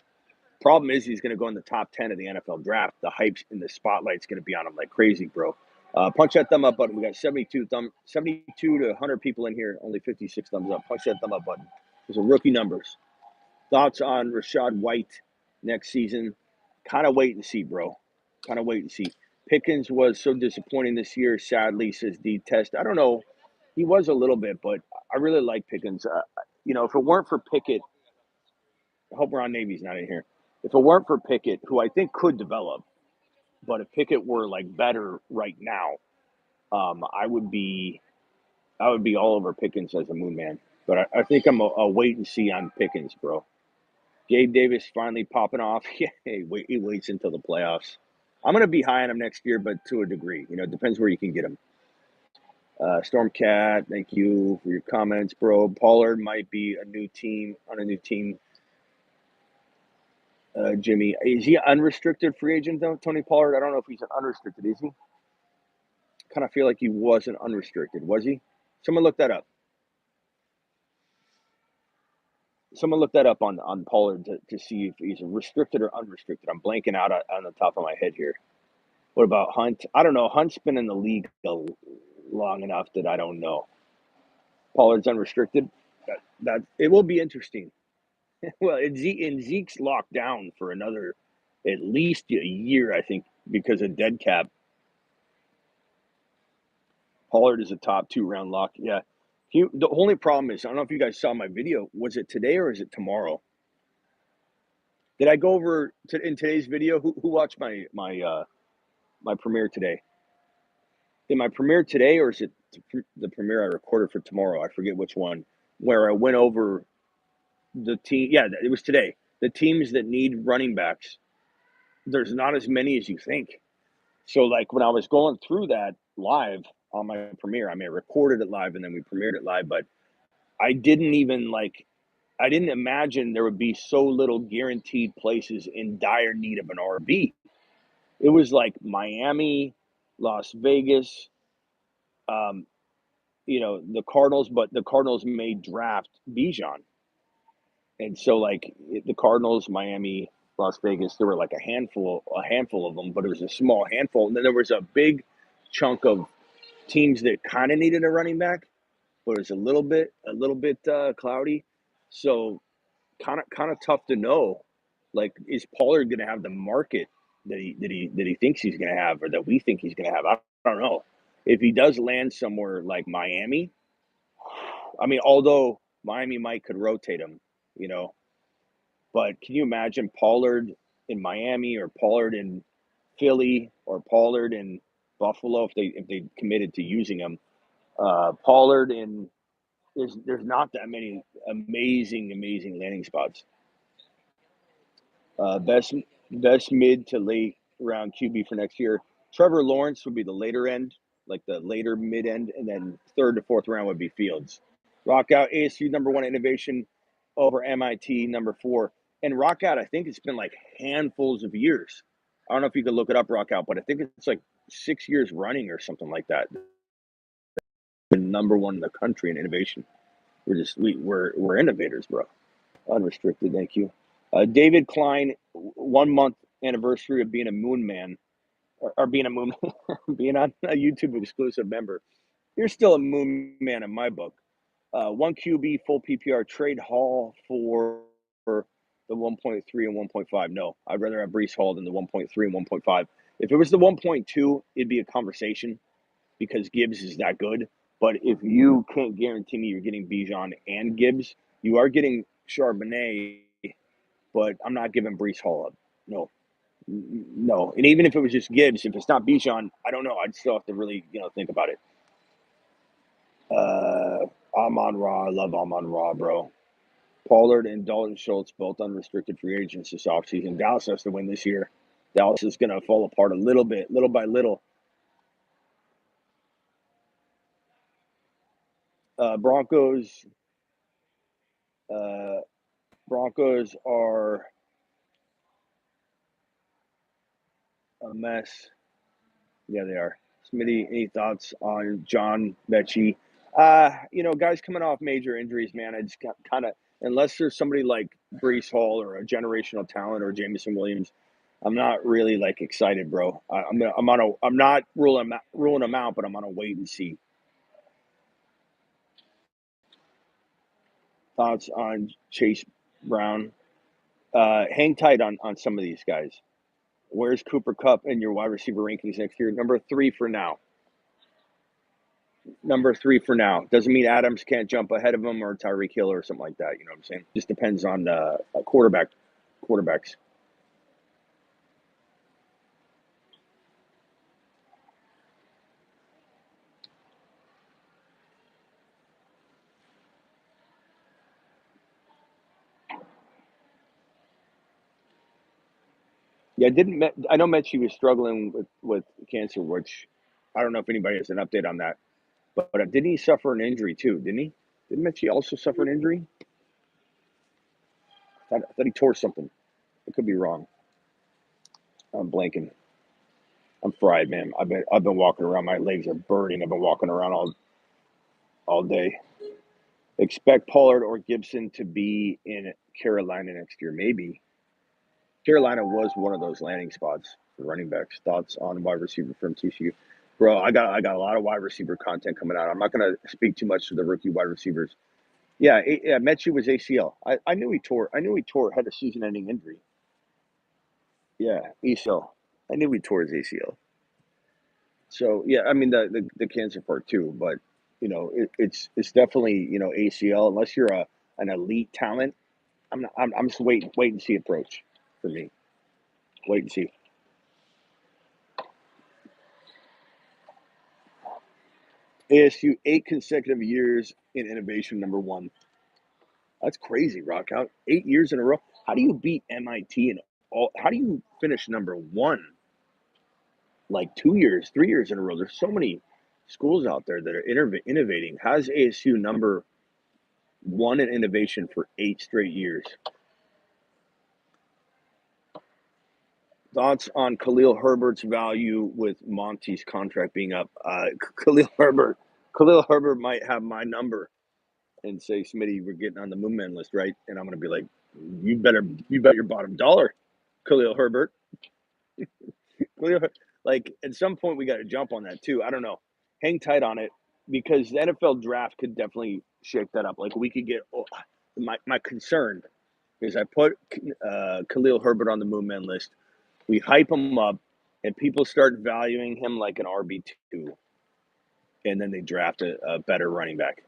Speaker 2: Problem is he's going to go in the top 10 of the NFL draft. The hype and the spotlight's going to be on him like crazy, bro. Punch that thumb up button. We got 72 to 100 people in here. Only 56 thumbs up. Punch that thumb up button. Those are rookie numbers. Thoughts on Rachaad White next season? Kind of wait and see, bro. Kind of wait and see. Pickens was so disappointing this year, sadly, says D-Test. I don't know. He was a little bit, but I really like Pickens. If it weren't for Pickett, I hope Ron Navy's not in here. If it weren't for Pickett, who I think could develop, but if Pickett were like better right now, I would be all over Pickens as a Moon Man. But I think I'm a wait and see on Pickens, bro. Gabe Davis finally popping off. Yeah, he waits until the playoffs. I'm going to be high on him next year, but to a degree. It depends where you can get him. Stormcat, thank you for your comments, bro. Pollard might be on a new team. Jimmy, is he an unrestricted free agent though? Tony Pollard, I don't know if he's an unrestricted. Is he? Kind of feel like he wasn't unrestricted. Was he? Someone look that up. Someone look that up on Pollard to see if he's restricted or unrestricted. I'm blanking out on the top of my head here. What about Hunt? I don't know. Hunt's been in the league long enough that I don't know. Pollard's unrestricted. That it will be interesting. Well, and Zeke's locked down for another at least a year, I think, because of dead cap. Pollard is a top 2 round lock. Yeah. The only problem is, I don't know if you guys saw my video. Was it today or is it tomorrow? Did I go over in today's video? Who watched my premiere today? In my premiere today, or is it the premiere I recorded for tomorrow? I forget which one. Where I went over the team. Yeah, it was today. The teams that need running backs. There's not as many as you think. So, like, when I was going through that live on my premiere, I recorded it live and then we premiered it live, but I didn't imagine there would be so little guaranteed places in dire need of an RB. It was like Miami, Las Vegas, um, the Cardinals, but the Cardinals may draft Bijan. And so, like, the Cardinals, Miami, Las Vegas, there were like a handful of them, but it was a small handful. And then there was a big chunk of teams that kind of needed a running back, but it was a little bit cloudy. So kind of tough to know. Like, is Pollard going to have the market that he thinks he's going to have, or that we think he's going to have? I don't know. If he does land somewhere like Miami, I mean, although Miami could rotate him, you know, but can you imagine Pollard in Miami, or Pollard in Philly, or Pollard in Buffalo if they committed to using him? Pollard in there's not that many amazing landing spots. Best mid to late round QB for next year. Trevor Lawrence would be the later end, like the later mid end, and then 3rd to 4th round would be Fields. Rock out ASU #1 innovation over MIT #4. And Rock out, I think it's been like handfuls of years. I don't know if you could look it up, Rock out, but I think it's like 6 years running or something like that. #1 in the country in innovation. We're innovators, bro. Unrestricted, thank you. David Klein, 1 month anniversary of being a moon man, or being a moon, being on a YouTube exclusive member. You're still a moon man in my book. 1 QB full PPR trade Hall for the 1.3 and 1.5. No, I'd rather have Brees Hall than the 1.3 and 1.5. If it was the 1.2, it'd be a conversation because Gibbs is that good. But if you can't guarantee me you're getting Bijan and Gibbs, you are getting Charbonnet, but I'm not giving Brees Hall up. No. And even if it was just Gibbs, if it's not Bijan, I don't know. I'd still have to really, think about it. Amon-Ra, I love Amon-Ra, bro. Pollard and Dalton Schultz, both unrestricted free agents this offseason. Dallas has to win this year. Dallas is going to fall apart a little bit, little by little. Broncos are a mess. Yeah, they are. Smitty, any thoughts on John Mechie? Guys coming off major injuries, man, it's kind of, unless there's somebody like Brees Hall or a generational talent or Jameson Williams, I'm not really like excited, bro. I'm not ruling them out, but I'm on a wait and see. Thoughts on Chase Brown? Hang tight on some of these guys. Where's Cooper Kupp in your wide receiver rankings next year? Number 3 for now. Doesn't mean Adams can't jump ahead of him or Tyreek Hill or something like that. You know what I'm saying? Just depends on quarterbacks. Yeah, I know Mechie was struggling with cancer, which I don't know if anybody has an update on that. But didn't he suffer an injury too? Didn't he? Didn't Mechie also suffer an injury? I thought he tore something. I could be wrong. I'm blanking. I'm fried, man. I've been walking around. My legs are burning. I've been walking around all day. Expect Pollard or Gibson to be in Carolina next year. Maybe. Carolina was one of those landing spots for running backs. Thoughts on wide receiver from TCU? Bro, I got a lot of wide receiver content coming out. I'm not going to speak too much to the rookie wide receivers. Yeah, Mechie was ACL. I knew he tore. I knew he tore. Had a season-ending injury. Yeah, ACL. I knew he tore his ACL. So yeah, I mean the cancer part too, but it's definitely ACL. Unless you're an elite talent, I'm not, I'm just wait and see approach for me. Wait and see. ASU 8 consecutive years in innovation number one. That's crazy, Rock. How 8 years in a row? How do you beat MIT and all? How do you finish number one like 2 years, 3 years in a row? There's so many schools out there that are innovating. How's ASU number one in innovation for 8 straight years? Thoughts on Khalil Herbert's value with Monty's contract being up? Khalil Herbert might have my number and say, Smitty, we're getting on the moon man list, right? And I'm going to be like, you bet your bottom dollar, Khalil Herbert. Khalil, like at some point we got to jump on that too. I don't know. Hang tight on it because the NFL draft could definitely shake that up. Like we could get my concern is I put Khalil Herbert on the moon man list. We hype him up, and people start valuing him like an RB2, and then they draft a better running back.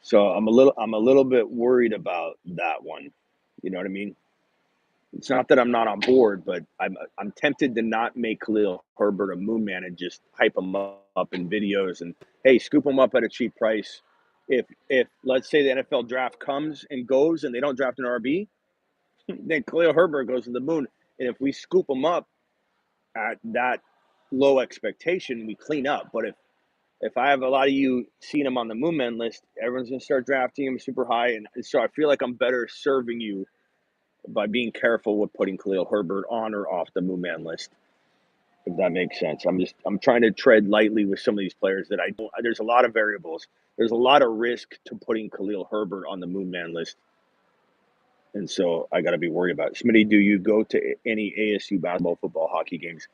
Speaker 2: So I'm a little bit worried about that one. You know what I mean? It's not that I'm not on board, but I'm tempted to not make Khalil Herbert a moon man and just hype him up in videos and hey, scoop him up at a cheap price. If let's say the NFL draft comes and goes and they don't draft an RB, then Khalil Herbert goes to the moon. And if we scoop him up at that low expectation, we clean up. But if I have a lot of you seeing him on the moon man list, everyone's gonna start drafting him super high, and so I feel like I'm better serving you by being careful with putting Khalil Herbert on or off the moon man list. If that makes sense, I'm trying to tread lightly with some of these players that I don't. There's a lot of variables. There's a lot of risk to putting Khalil Herbert on the moon man list, and so I got to be worried about it. Smitty, do you go to any ASU basketball, football, hockey games?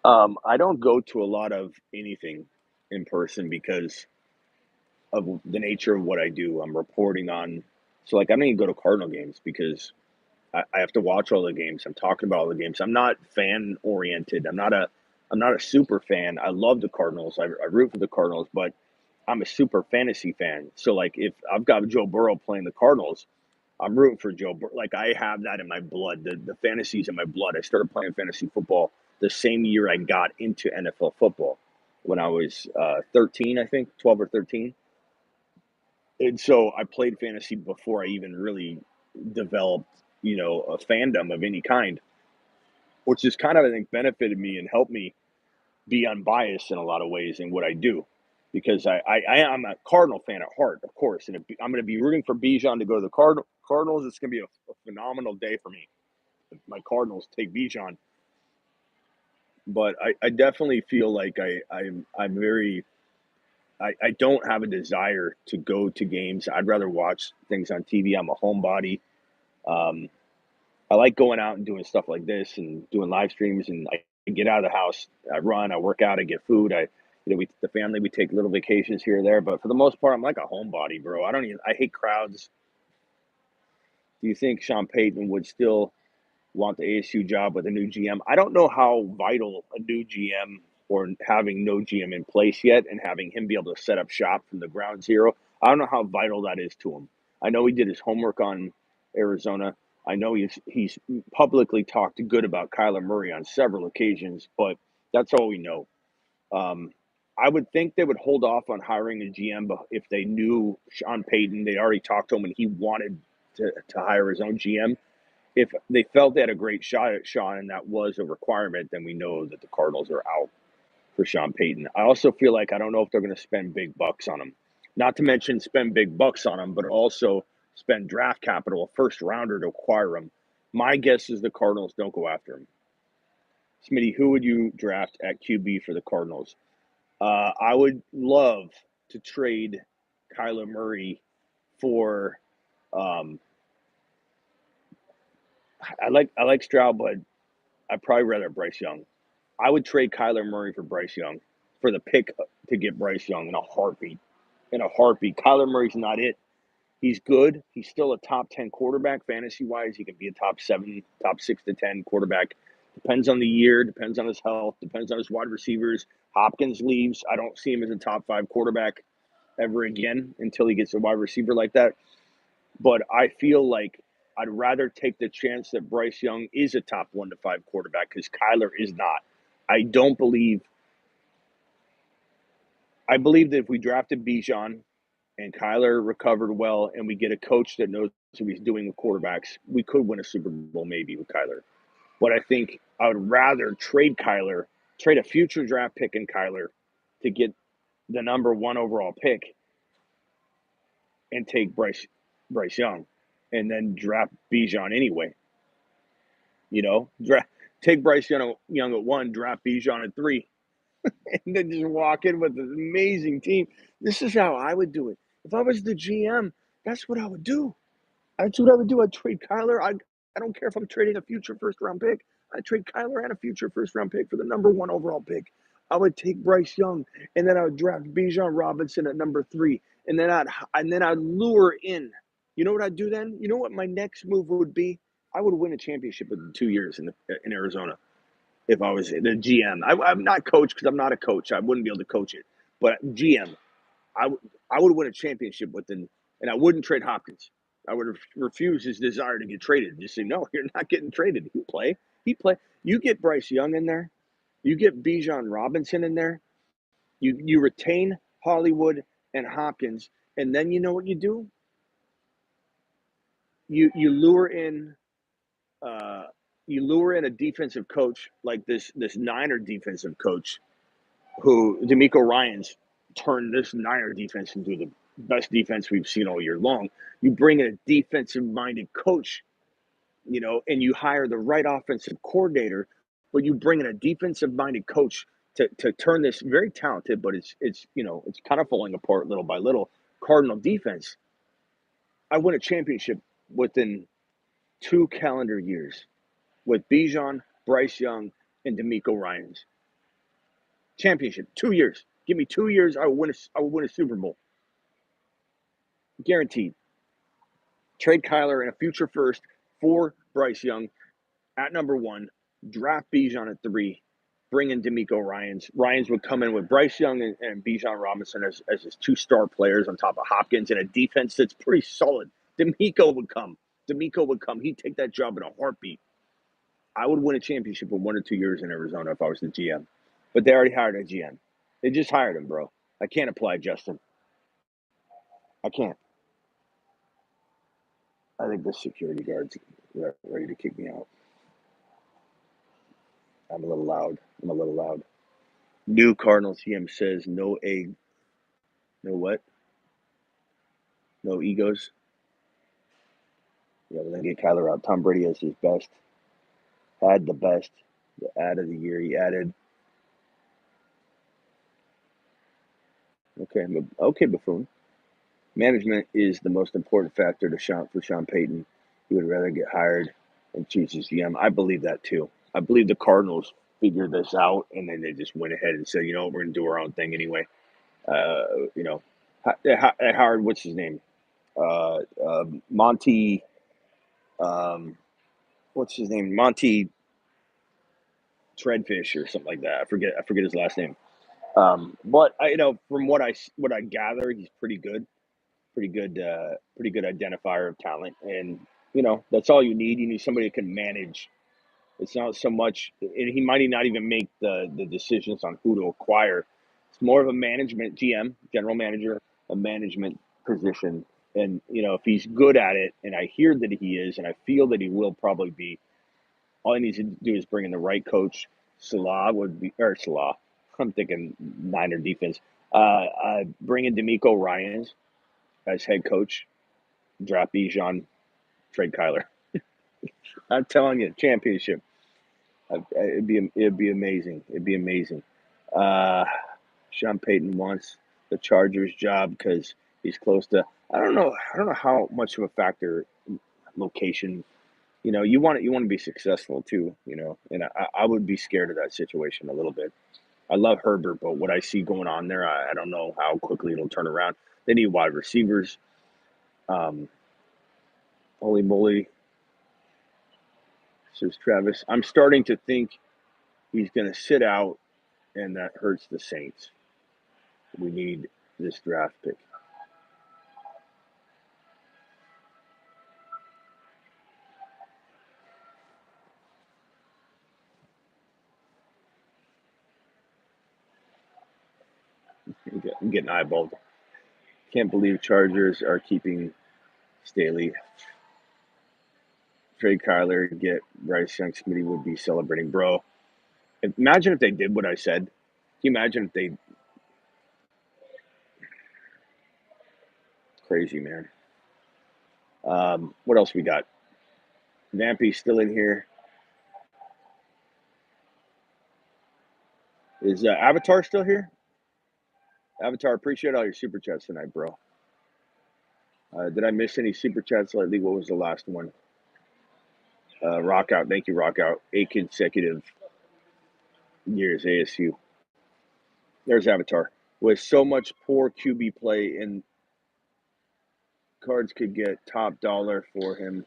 Speaker 2: I don't go to a lot of anything in person because of the nature of what I do. I'm reporting on, so like I don't even go to Cardinal games because I have to watch all the games. I'm talking about all the games. I'm not fan oriented. I'm not a super fan. I love the Cardinals. I root for the Cardinals, but I'm a super fantasy fan. So like if I've got Joe Burrow playing the Cardinals, I'm rooting for Joe Burrow. Like I have that in my blood. The fantasy's in my blood. I started playing fantasy football the same year I got into NFL football when I was 13, I think, 12 or 13. And so I played fantasy before I even really developed, a fandom of any kind, which has kind of, I think, benefited me and helped me be unbiased in a lot of ways in what I do. Because I am a Cardinal fan at heart, of course. And if I'm going to be rooting for Bijan to go to the Cardinals, it's going to be a phenomenal day for me. If my Cardinals take Bijan. But I definitely feel like I'm very I don't have a desire to go to games. I'd rather watch things on TV. I'm a homebody. Um, I like going out and doing stuff like this and doing live streams. And I get out of the house. I run. I work out. I get food. The family, we take little vacations here or there. But for the most part, I'm like a homebody, bro. I hate crowds. Do you think Sean Payton would still want the ASU job with a new GM? I don't know how vital a new GM or having no GM in place yet and having him be able to set up shop from the ground zero. I don't know how vital that is to him. I know he did his homework on Arizona. I know he's publicly talked good about Kyler Murray on several occasions, but that's all we know. Um, I would think they would hold off on hiring a GM if they knew Sean Payton. They already talked to him and he wanted to hire his own GM. If they felt they had a great shot at Sean and that was a requirement, then we know that the Cardinals are out for Sean Payton. I also feel like I don't know if they're going to spend big bucks on him. Not to mention spend big bucks on him, but also spend draft capital, a first rounder to acquire him. My guess is the Cardinals don't go after him. Smitty, who would you draft at QB for the Cardinals? I would love to trade Kyler Murray for. Um, I like Stroud, but I'd probably rather Bryce Young. I would trade Kyler Murray for Bryce Young for the pick to get Bryce Young in a heartbeat. In a heartbeat. Kyler Murray's not it. He's good. He's still a top 10 quarterback fantasy-wise. He can be a top 7, top 6 to 10 quarterback. Depends on the year, depends on his health, depends on his wide receivers. Hopkins leaves. I don't see him as a top 5 quarterback ever again until he gets a wide receiver like that. But I feel like I'd rather take the chance that Bryce Young is a top 1 to 5 quarterback because Kyler is not. I believe that if we drafted Bijan and Kyler recovered well and we get a coach that knows what he's doing with quarterbacks, we could win a Super Bowl maybe with Kyler. But I think I would rather trade a future draft pick in Kyler to get the number 1 overall pick and take Bryce Young and then draft Bijan anyway. Take Bryce Young at 1, draft Bijan at 3, and then just walk in with an amazing team. This is how I would do it. If I was the GM, that's what I would do. That's what I would do. I'd trade Kyler. I don't care if I'm trading a future first-round pick. I'd trade Kyler and a future first-round pick for the number 1 overall pick. I would take Bryce Young, and then I would draft Bijan Robinson at number 3, and then I'd lure in. You know what I'd do then? You know what my next move would be? I would win a championship within 2 years in Arizona if I was the GM. I'm not coach because I'm not a coach. I wouldn't be able to coach it. But GM, I would win a championship within, and I wouldn't trade Hopkins. I would refuse his desire to get traded. Just say, no, you're not getting traded. He play. You get Bryce Young in there. You get Bijan Robinson in there. You retain Hollywood and Hopkins, and then you know what you do? You lure in a defensive coach like this Niner defensive coach, who DeMeco Ryans turned this Niner defense into the best defense we've seen all year long. You bring in a defensive-minded coach, and you hire the right offensive coordinator, but you bring in a defensive-minded coach to turn this very talented, but it's kind of falling apart little by little, Cardinal defense. I win a championship within 2 calendar years with Bijan, Bryce Young, and DeMeco Ryans. Championship, 2 years. Give me 2 years, I will win a Super Bowl. Guaranteed. Trade Kyler and a future first for Bryce Young at number 1. Draft Bijan at 3. Bring in DeMeco Ryans. Ryans would come in with Bryce Young and Bijan Robinson as his 2 star players on top of Hopkins and a defense that's pretty solid. DeMeco would come. He'd take that job in a heartbeat. I would win a championship in 1 or 2 years in Arizona if I was the GM. But they already hired a GM. They just hired him, bro. I can't apply, Justin. I can't. I think the security guard's ready to kick me out. I'm a little loud. New Cardinals GM says no egg. No what? No egos. Yeah, we're going to get Kyler out. Tom Brady has his best. Had the best. The ad of the year he added. Okay, buffoon. Management is the most important factor for Sean Payton. He would rather get hired and choose his GM. I believe that too. I believe the Cardinals figured this out, and then they just went ahead and said, we're going to do our own thing anyway. Howard, what's his name? Monty. What's his name? Monty Treadfish or something like that. I forget his last name. But from what I gather, he's pretty good identifier of talent, and that's all you need. You need somebody that can manage. It's not so much, and he might not even make the decisions on who to acquire. It's more of a management GM, general manager, a management position. And if he's good at it, and I hear that he is, and I feel that he will probably be, all he needs to do is bring in the right coach. Salah. I'm thinking Niner defense. Bring in DeMeco Ryans as head coach, draft Bijan, trade Kyler. I'm telling you, championship. It'd be amazing. Sean Payton wants the Chargers job because he's close to. I don't know how much of a factor location. You want to be successful too. And I would be scared of that situation a little bit. I love Herbert, but what I see going on there, I don't know how quickly it'll turn around. They need wide receivers. Holy moly, says Travis. I'm starting to think he's going to sit out, and that hurts the Saints. We need this draft pick. I'm getting eyeballed. Can't believe Chargers are keeping Staley. Trade Kyler, get Bryce Young. Smitty would be celebrating, bro. Imagine if they did what I said. Can you imagine if they? Crazy, man. What else we got? Vampy's still in here. Is Avatar still here? Avatar, appreciate all your super chats tonight, bro. Did I miss any super chats lately? What was the last one? Rock out. Thank you, Rock out. 8 consecutive years, ASU. There's Avatar. With so much poor QB play, and Cards could get top dollar for him.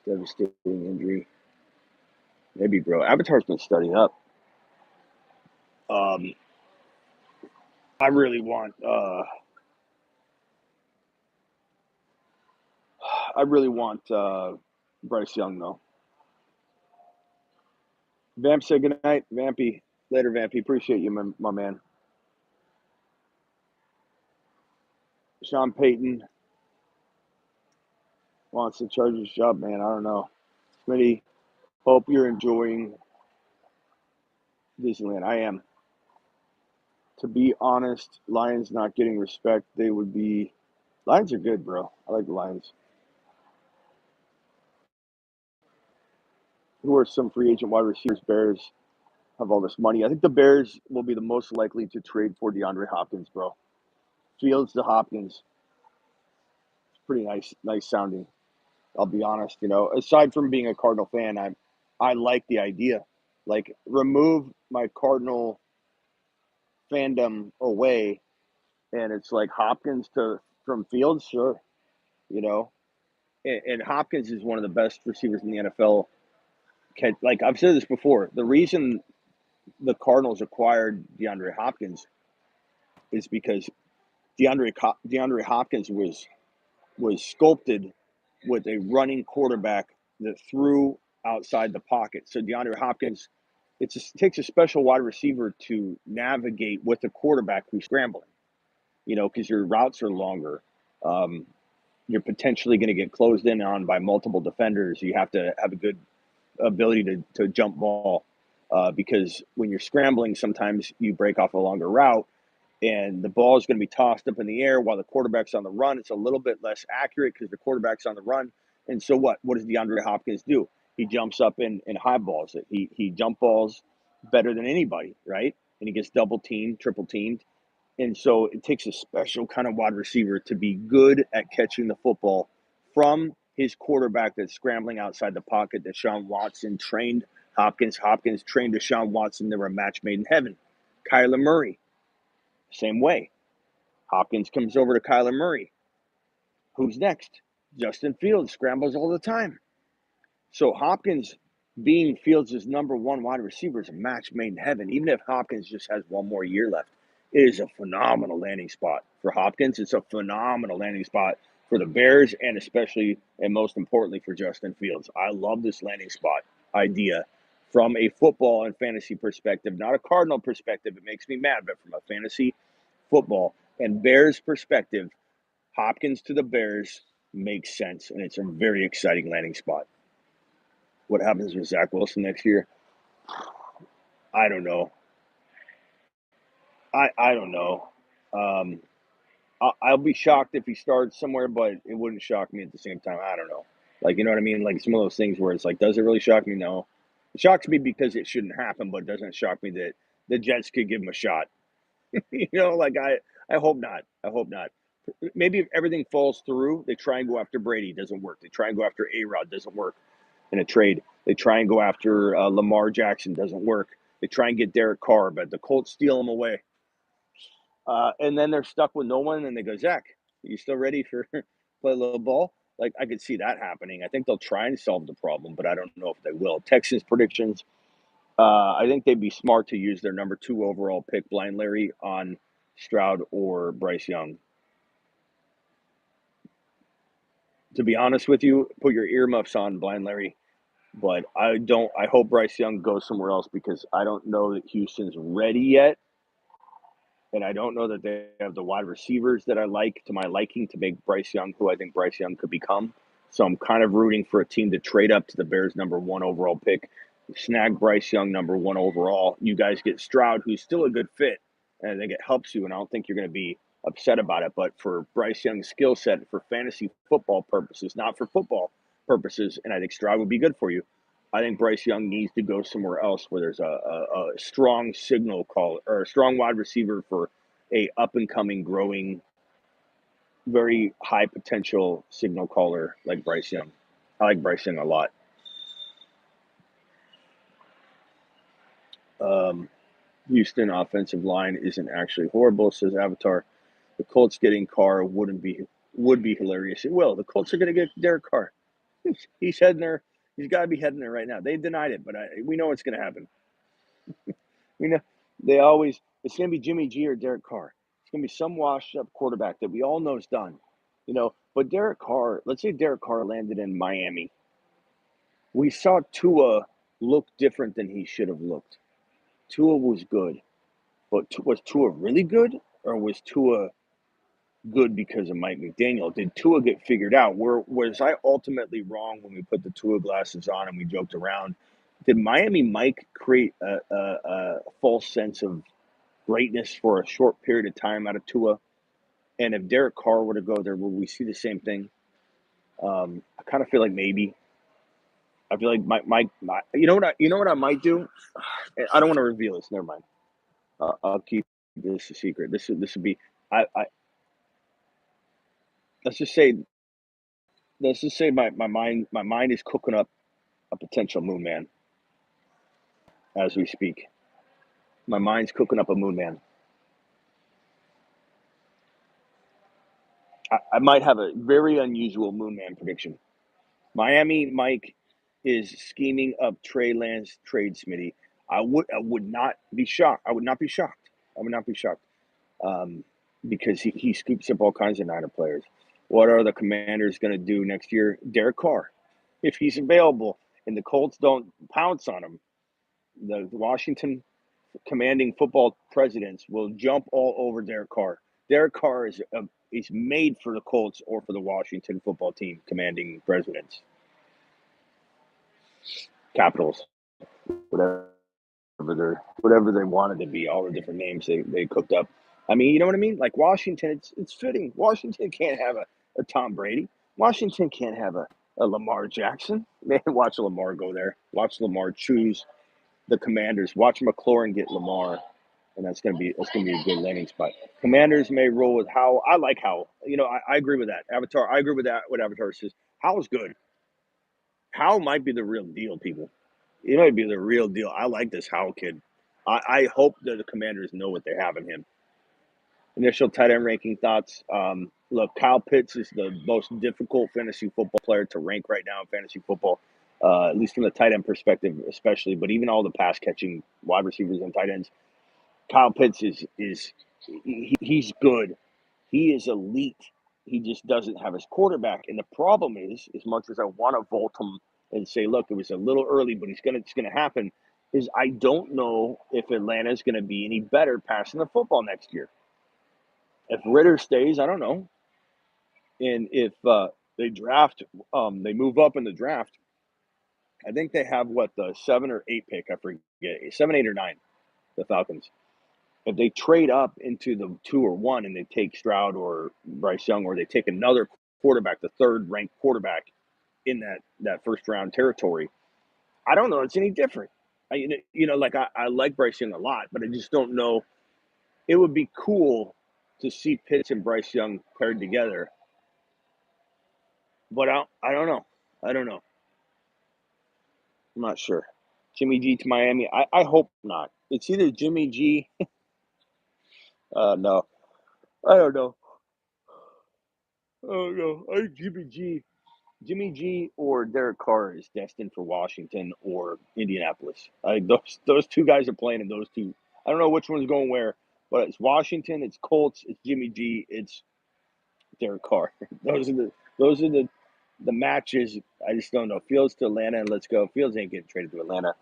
Speaker 2: Devastating injury. Maybe, bro. Avatar's been studying up. I really want Bryce Young though. Vamp said good night. Vampy. Later, Vampy. Appreciate you, my man. Sean Payton wants the Chargers job, man. I don't know. Smitty, hope you're enjoying Disneyland. I am. To be honest, Lions not getting respect. They would be. Lions are good, bro. I like the Lions. Who are some free agent wide receivers? Bears have all this money. I think the Bears will be the most likely to trade for DeAndre Hopkins, bro. Fields to Hopkins. It's pretty nice sounding. I'll be honest. Aside from being a Cardinal fan, I like the idea. Like, remove my Cardinal fandom away, and it's like Hopkins from Fields, sure. And Hopkins is one of the best receivers in the NFL. Like I've said this before, the reason the Cardinals acquired DeAndre Hopkins is because DeAndre Hopkins was sculpted with a running quarterback that threw outside the pocket. So DeAndre Hopkins, it takes a special wide receiver to navigate with a quarterback who's scrambling. Because your routes are longer. You're potentially going to get closed in on by multiple defenders. You have to have a good ability to jump ball because when you're scrambling, sometimes you break off a longer route and the ball is going to be tossed up in the air while the quarterback's on the run. It's a little bit less accurate because the quarterback's on the run. And so what does DeAndre Hopkins do? He jumps up and high balls it. He jump balls better than anybody, right? And he gets double teamed, triple teamed. And so it takes a special kind of wide receiver to be good at catching the football from his quarterback that's scrambling outside the pocket. Deshaun Watson trained Hopkins. Hopkins trained Deshaun Watson. They were a match made in heaven. Kyler Murray, same way. Hopkins comes over to Kyler Murray. Who's next? Justin Fields scrambles all the time. So Hopkins being Fields' number one wide receiver is a match made in heaven. Even if Hopkins just has one more year left, it is a phenomenal landing spot for Hopkins. It's a phenomenal landing spot for the Bears and especially and most importantly for Justin Fields. I love this landing spot idea from a football and fantasy perspective, not a Cardinal perspective. It makes me mad, but from a fantasy football and Bears perspective, Hopkins to the Bears makes sense, and it's a very exciting landing spot. What happens with Zach Wilson next year? I don't know. I don't know. I'll be shocked if he starts somewhere, but it wouldn't shock me at the same time. I don't know. Like, you know what I mean? Like some of those things where it's like, does it really shock me? No. It shocks me because it shouldn't happen, but it doesn't shock me that the Jets could give him a shot. Like I hope not. I hope not. Maybe if everything falls through, they try and go after Brady. Doesn't work. They try and go after A-Rod. Doesn't work in a trade. They try and go after Lamar Jackson. Doesn't work. They try and get Derek Carr, but the Colts steal him away. And then they're stuck with no one, and they go, Zach, are you still ready for play a little ball. Like, I could see that happening. I think they'll try and solve the problem, but I don't know if they will. Texans predictions. I think they'd be smart to use their number 2 overall pick, Blind Larry, on Stroud or Bryce Young. To be honest with you, put your earmuffs on, Blind Larry. But I hope Bryce Young goes somewhere else because I don't know that Houston's ready yet. And I don't know that they have the wide receivers that I like to my liking to make Bryce Young who I think Bryce Young could become. So I'm kind of rooting for a team to trade up to the Bears' number 1 overall pick, snag Bryce Young number 1 overall. You guys get Stroud, who's still a good fit, and I think it helps you, and I don't think you're going to be upset about it. But for Bryce Young's skill set for fantasy football purposes, not for football purposes, and I think Stroud would be good for you. I think Bryce Young needs to go somewhere else where there's a strong signal call or a strong wide receiver for a up and coming, growing, very high potential signal caller like Bryce Young. I like Bryce Young a lot. Houston offensive line isn't actually horrible, says Avatar. The Colts getting Carr would be hilarious. It will. The Colts are going to get Derek Carr. He's heading there. He's got to be heading there right now. They denied it, but we know it's going to happen. We know it's going to be Jimmy G or Derek Carr. It's going to be some washed up quarterback that we all know is done. But Derek Carr, let's say Derek Carr landed in Miami. We saw Tua look different than he should have looked. Tua was good, but was Tua really good, or was Tua good because of Mike McDaniel? Did Tua get figured out? Was I ultimately wrong when we put the Tua glasses on and we joked around? Did Miami Mike create a false sense of greatness for a short period of time out of Tua? And if Derek Carr were to go there, would we see the same thing? I kind of feel like maybe. I feel like my you know what I might do. I don't want to reveal this. Never mind. I'll keep this a secret. This would be. I let's just say my mind is cooking up a potential moon man as we speak. My mind's cooking up a moon man. I might have a very unusual moon man prediction. Miami Mike is scheming up Trey Lance trade, Smitty. I would not be shocked. I would not be shocked. Because he scoops up all kinds of Niner players. What are the Commanders going to do next year? Derek Carr, if he's available, and the Colts don't pounce on him, the Washington commanding football presidents will jump all over Derek Carr. Derek Carr is made for the Colts or for the Washington football team commanding presidents. Capitals, whatever they wanted to be, all the different names they cooked up. I mean, you know what I mean? Like Washington, it's fitting. Washington can't have a Tom Brady. Washington can't have a Lamar Jackson. Man, watch Lamar go there. Watch Lamar choose the Commanders. Watch McLaurin get Lamar, and that's gonna be a good landing spot. Commanders may roll with Howell. I like Howell. I agree with that. Avatar. I agree with that. What Avatar says. Howell's good. Howell might be the real deal, people. He might be the real deal. I like this Howell kid. I hope that the Commanders know what they have in him. Initial tight end ranking thoughts. Look, Kyle Pitts is the most difficult fantasy football player to rank right now in fantasy football, at least from the tight end perspective, especially. But even all the pass catching wide receivers and tight ends, Kyle Pitts he's good. He is elite. He just doesn't have his quarterback. And the problem is, as much as I want to vault him and say, look, it was a little early, but it's gonna happen, is I don't know if Atlanta's gonna be any better passing the football next year. If Ritter stays, I don't know. And if they move up in the draft, I think they have the 7 or 8 pick, I forget, 7, 8, or 9, the Falcons. If they trade up into the 2 or 1 and they take Stroud or Bryce Young, or they take another quarterback, the 3rd ranked quarterback in that first round territory, I don't know it's any different. I like Bryce Young a lot, but I just don't know. It would be cool to see Pitts and Bryce Young paired together, but I don't know. I'm not sure. Jimmy G to Miami. I hope not. It's either Jimmy G. No, I don't know. Oh no, I think Jimmy G or Derek Carr is destined for Washington or Indianapolis. Those two guys are playing in those two. I don't know which one's going where, but it's Washington, it's Colts, it's Jimmy G, it's Derek Carr. Those are the matches. I just don't know. Fields to Atlanta and let's go. Fields ain't getting traded to Atlanta.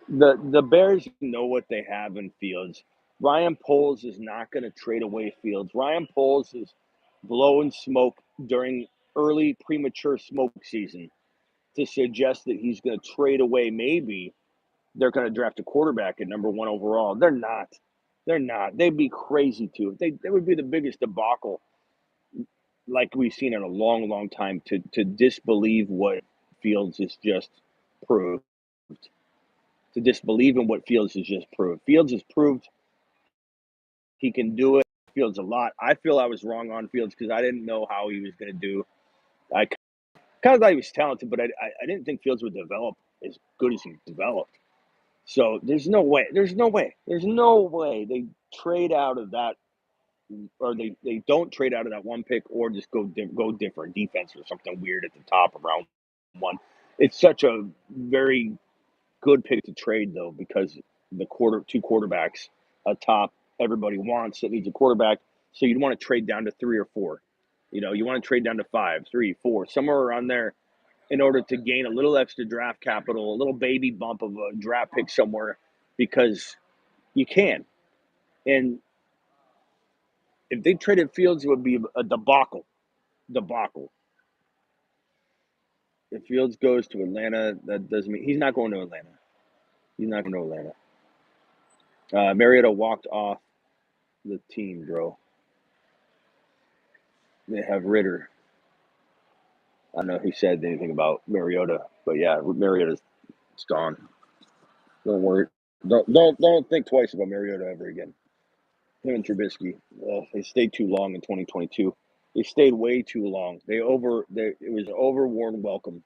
Speaker 2: The Bears know what they have in Fields. Ryan Poles is not going to trade away Fields. Ryan Poles is blowing smoke during early premature smoke season to suggest that he's going to trade away. Maybe they're going to draft a quarterback at number 1 overall. They're not. They're not. They'd be crazy to. They would be the biggest debacle like we've seen in a long, long time to disbelieve what Fields has just proved. To disbelieve in what Fields has just proved. Fields has proved he can do it. Fields a lot. I feel I was wrong on Fields because I didn't know how he was going to do. I kind of thought he was talented, but I didn't think Fields would develop as good as he developed. So there's no way. There's no way. There's no way they trade out of that, or they don't trade out of that one pick, or just go different defense or something weird at the top around one. It's such a very good pick to trade though because the two quarterbacks atop everybody wants that needs a quarterback. So you'd want to trade down to 3 or 4. You want to trade down to 5, 3, 4, somewhere around there in order to gain a little extra draft capital, a little baby bump of a draft pick somewhere because you can. And if they traded Fields, it would be a debacle. Debacle. If Fields goes to Atlanta, that doesn't mean he's not going to Atlanta. He's not going to Atlanta. Mariota walked off the team, bro. They have Ritter. I don't know who said anything about Mariota, but yeah, Mariota's gone. Don't worry. Don't think twice about Mariota ever again. Him and Trubisky, they stayed too long in 2022. They stayed way too long. It was an overworn welcome.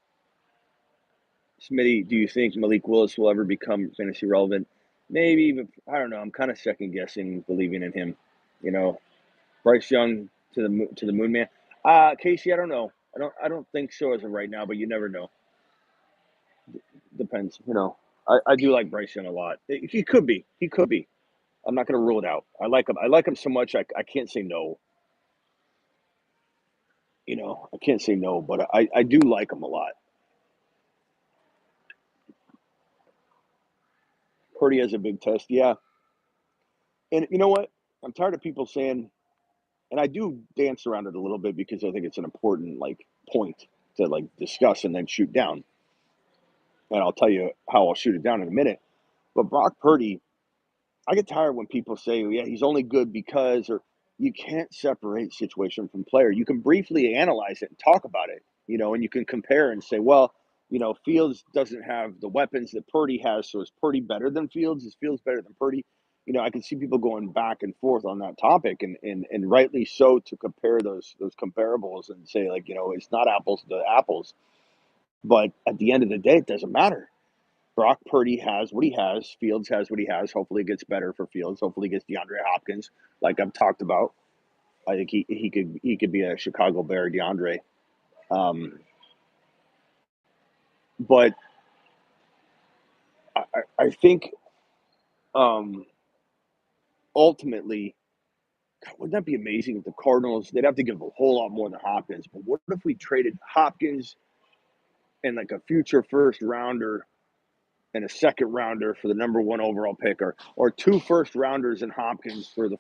Speaker 2: Smitty, do you think Malik Willis will ever become fantasy relevant? Maybe, even. I don't know. I'm kind of second guessing believing in him. You know, Bryce Young to the moon man. Casey, I don't know. I don't think so as of right now, but you never know. Depends. I do like Bryce Young a lot. He could be. He could be. I'm not going to rule it out. I like him. I like him so much. I can't say no. I can't say no, but I do like him a lot. Purdy has a big test, yeah. And you know what? I'm tired of people saying, and I do dance around it a little bit because I think it's an important point to discuss and then shoot down. And I'll tell you how I'll shoot it down in a minute. But Brock Purdy, I get tired when people say, yeah, he's only good because, or you can't separate situation from player. You can briefly analyze it and talk about it, and you can compare and say, well, Fields doesn't have the weapons that Purdy has. So is Purdy better than Fields? Is Fields better than Purdy? I can see people going back and forth on that topic and rightly so to compare those comparables and say it's not apples to apples. But at the end of the day, it doesn't matter. Brock Purdy has what he has. Fields has what he has. Hopefully, it gets better for Fields. Hopefully, he gets DeAndre Hopkins, like I've talked about. I think he could be a Chicago Bear, DeAndre. Um, but I think ultimately, God, wouldn't that be amazing if the Cardinals? They'd have to give a whole lot more than Hopkins. But what if we traded Hopkins and a future first rounder and a second rounder for the number 1 overall pick, or 2 first rounders and Hopkins for the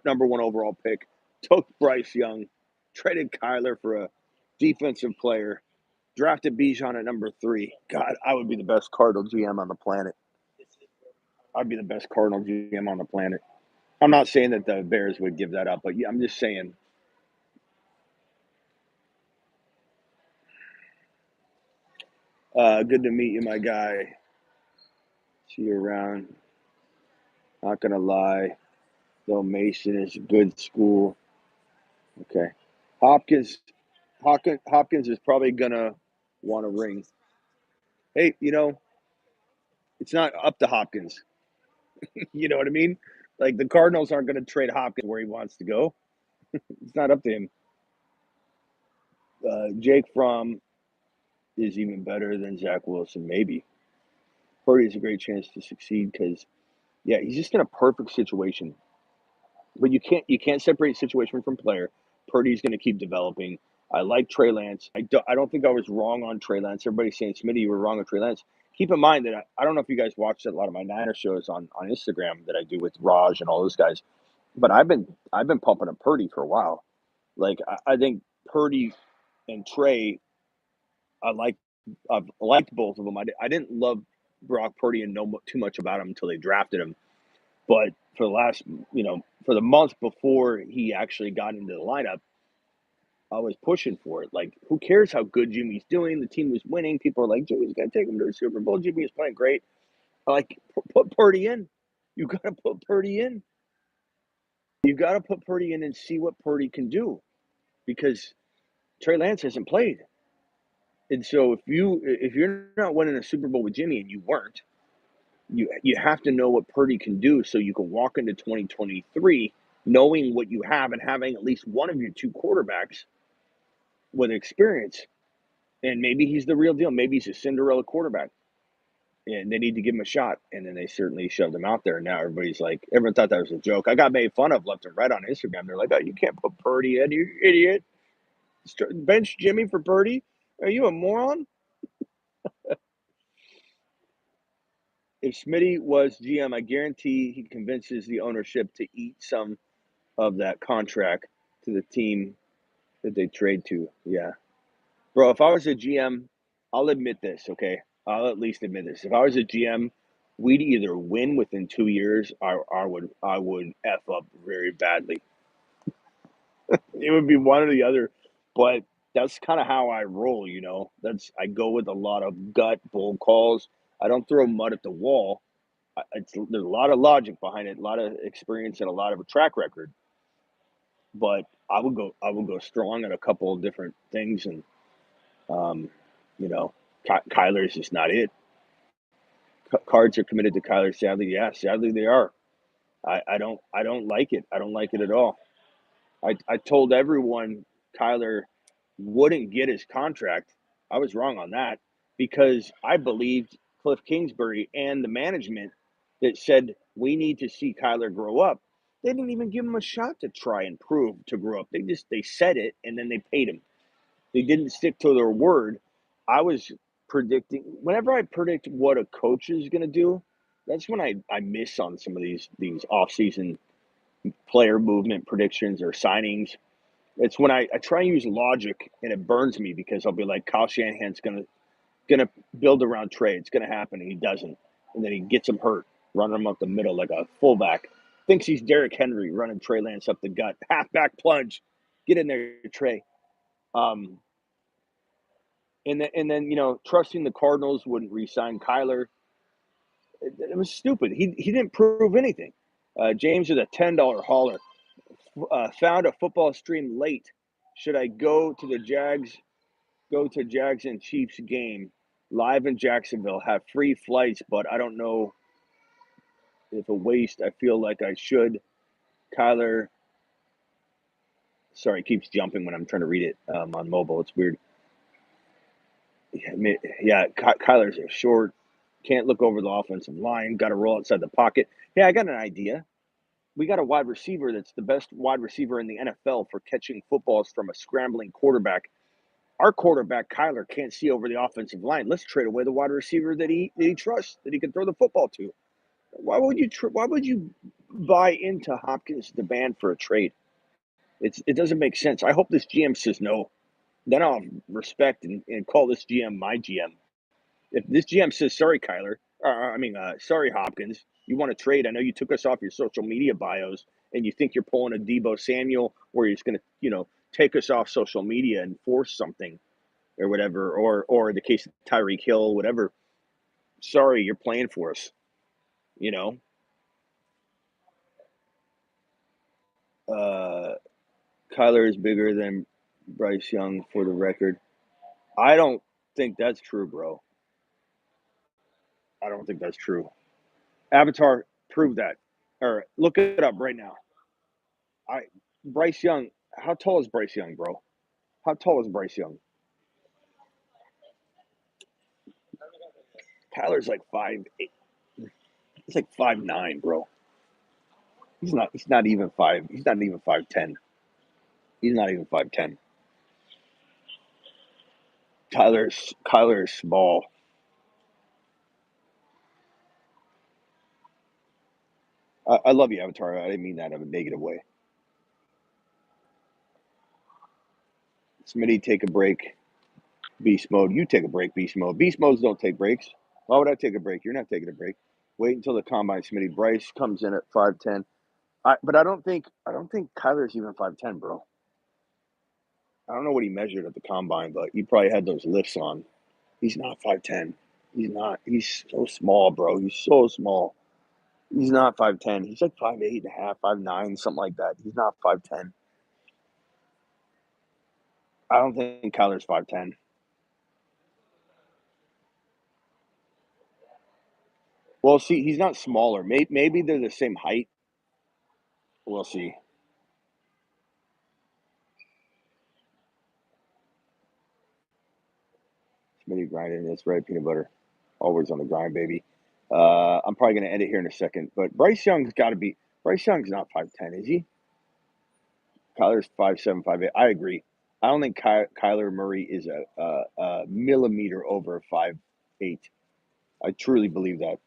Speaker 2: number 1 overall pick, took Bryce Young, traded Kyler for a defensive player, drafted Bijan at number 3. God, I would be the best Cardinal GM on the planet. I'd be the best Cardinal GM on the planet. I'm not saying that the Bears would give that up, but yeah, I'm just saying. Good to meet you, my guy. See you around. Not gonna lie, though Mason is a good school. Okay. Hopkins Hopkins is probably gonna want a ring. Hey, it's not up to Hopkins. You know what I mean? The Cardinals aren't gonna trade Hopkins where he wants to go. It's not up to him. Jake Fromm is even better than Zach Wilson, maybe. Purdy has a great chance to succeed because, yeah, he's just in a perfect situation. But you can't separate situation from player. Purdy's going to keep developing. I like Trey Lance. I don't think I was wrong on Trey Lance. Everybody's saying, Smitty, you were wrong on Trey Lance. Keep in mind that I don't know if you guys watched a lot of my Niner shows on Instagram that I do with Raj and all those guys, but I've been pumping up Purdy for a while. Like I think Purdy and Trey, I like I've liked both of them. I didn't love Brock Purdy and know too much about him until they drafted him. But for the last, for the month before he actually got into the lineup, I was pushing for it. Like, who cares how good Jimmy's doing? The team was winning. People are like, Jimmy's got to take him to the Super Bowl. Jimmy is playing great. I like, put Purdy in. You got to put Purdy in. You got to put Purdy in and see what Purdy can do because Trey Lance hasn't played. And so if you're not winning a Super Bowl with Jimmy and you weren't, you have to know what Purdy can do so you can walk into 2023 knowing what you have and having at least one of your two quarterbacks with experience. And maybe he's the real deal. Maybe he's a Cinderella quarterback. And they need to give him a shot. And then they certainly shoved him out there. And now everyone thought that was a joke. I got made fun of left and right on Instagram. They're like, oh, you can't put Purdy in, you idiot. Bench Jimmy for Purdy? Are you a moron? If Smitty was GM, I guarantee he convinces the ownership to eat some of that contract to the team that they trade to. Yeah. Bro, if I was a GM, I'll admit this, okay? I'll at least admit this. If I was a GM, we'd either win within 2 years or I would F up very badly. It would be one or the other. But that's kind of how I roll, I go with a lot of gut bull calls. I don't throw mud at the wall. There's a lot of logic behind it, a lot of experience, and a lot of a track record. But I would go strong at a couple of different things, and um, you know, Kyler's just not it. Cards are committed to Kyler. Sadly, yeah, sadly they are. I don't like it. I don't like it at all. I told everyone Kyler wouldn't get his contract. I was wrong on that because I believed Cliff Kingsbury and the management that said we need to see Kyler grow up. They didn't even give him a shot to try and prove to grow up. They said it and then they paid him. They didn't stick to their word. I was predicting whenever I predict what a coach is going to do, that's when I miss on some of these off-season player movement predictions or signings. It's when I try and use logic and it burns me because I'll be like, Kyle Shanahan's gonna build around Trey. It's gonna happen, and he doesn't. And then he gets him hurt, running him up the middle like a fullback. Thinks he's Derrick Henry running Trey Lance up the gut. Halfback plunge. Get in there, Trey. Um, and then trusting the Cardinals wouldn't re-sign Kyler. It was stupid. He didn't prove anything. James is a $10 hauler. Found a football stream late. Should I go to the Jags? Go to Jags and Chiefs game live in Jacksonville. Have free flights, but I don't know if a waste. I feel like I should. Kyler. Sorry, it keeps jumping when I'm trying to read it on mobile. It's weird. Yeah, Kyler's a short. Can't look over the offensive line. Got to roll outside the pocket. Yeah, I got an idea. We got a wide receiver that's the best wide receiver in the NFL for catching footballs from a scrambling quarterback. Our quarterback, Kyler, can't see over the offensive line. Let's trade away the wide receiver that he trusts, that he can throw the football to. Why would you buy into Hopkins' demand for a trade? It doesn't make sense. I hope this GM says no. Then I'll respect and call this GM my GM. If this GM says, sorry, Kyler, sorry, Hopkins, you want to trade. I know you took us off your social media bios and you think you're pulling a Debo Samuel where he's going to, take us off social media and force something or whatever, or the case of Tyreek Hill, whatever. Sorry, you're playing for us, you know? Uh, Kyler is bigger than Bryce Young for the record. I don't think that's true, bro. I don't think that's true. Avatar, prove that. Or look it up right now. I Bryce Young, how tall is Bryce Young, bro? How tall is Bryce Young? Kyler's like 5'8". He's like 5'9", bro. He's not even 5. He's not even 5'10". He's not even 5'10". Kyler's small. I love you, Avatar. I didn't mean that in a negative way. Smitty, take a break. Beast mode. You take a break, beast mode. Beast modes don't take breaks. Why would I take a break? You're not taking a break. Wait until the combine, Smitty. Bryce comes in at 5'10". But I don't think Kyler's even 5'10", bro. I don't know what he measured at the combine, but he probably had those lifts on. He's not 5'10". He's not. He's so small, bro. He's so small. He's not 5'10". He's like 5'8" and a half, 5'9", something like that. He's not 5'10". I don't think Kyler's 5'10". Well, see, he's not smaller. Maybe they're the same height. We'll see. Smitty grinding this red peanut butter. Always on the grind, baby. I'm probably going to end it here in a second. But Bryce Young's got to be. Bryce Young's not 5'10", is he? Kyler's 5'7", 5'8". I agree. I don't think Kyler Murray is a millimeter over 5'8". I truly believe that.